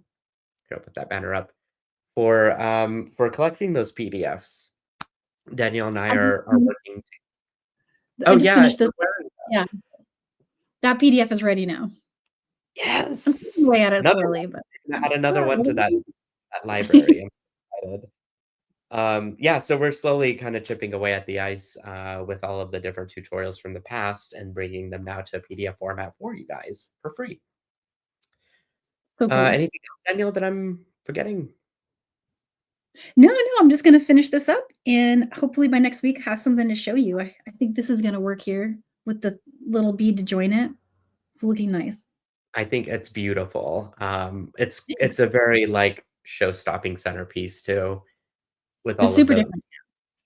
Here, I'll put that banner up for collecting those PDFs. Danielle and I I are working to I Oh, just yeah, finished this. you're wearing Yeah, that PDF is ready now. I'm chipping Yes! away at it Another one. slowly, but We're gonna add another yeah, one to it'll that be library. I'm so excited. Yeah, so we're slowly kinda chipping away at the ice, with all of the different tutorials from the past and bringing them now to a PDF format for you guys for free. so cool. Anything else, Danielle, that I'm forgetting? No, no, I'm just gonna finish this up and hopefully by next week have something to show you. I think this is gonna work here with the little bead to join it. It's looking nice. I think it's beautiful. It's Thanks. a very, like, show-stopping centerpiece too with It's all of super the different.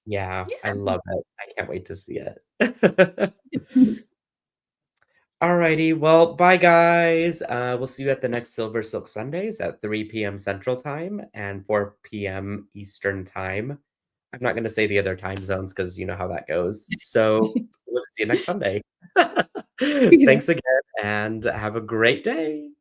Yeah, I Yeah, love it. I can't wait to see it. thanks. Alrighty, well, bye guys. We'll see you at the next Silver Silk Sundays at 3 p.m. Central Time and 4 p.m. Eastern Time. I'm not going to say the other time zones because you know how that goes. So we'll see you next Sunday. See you there. Thanks again and have a great day.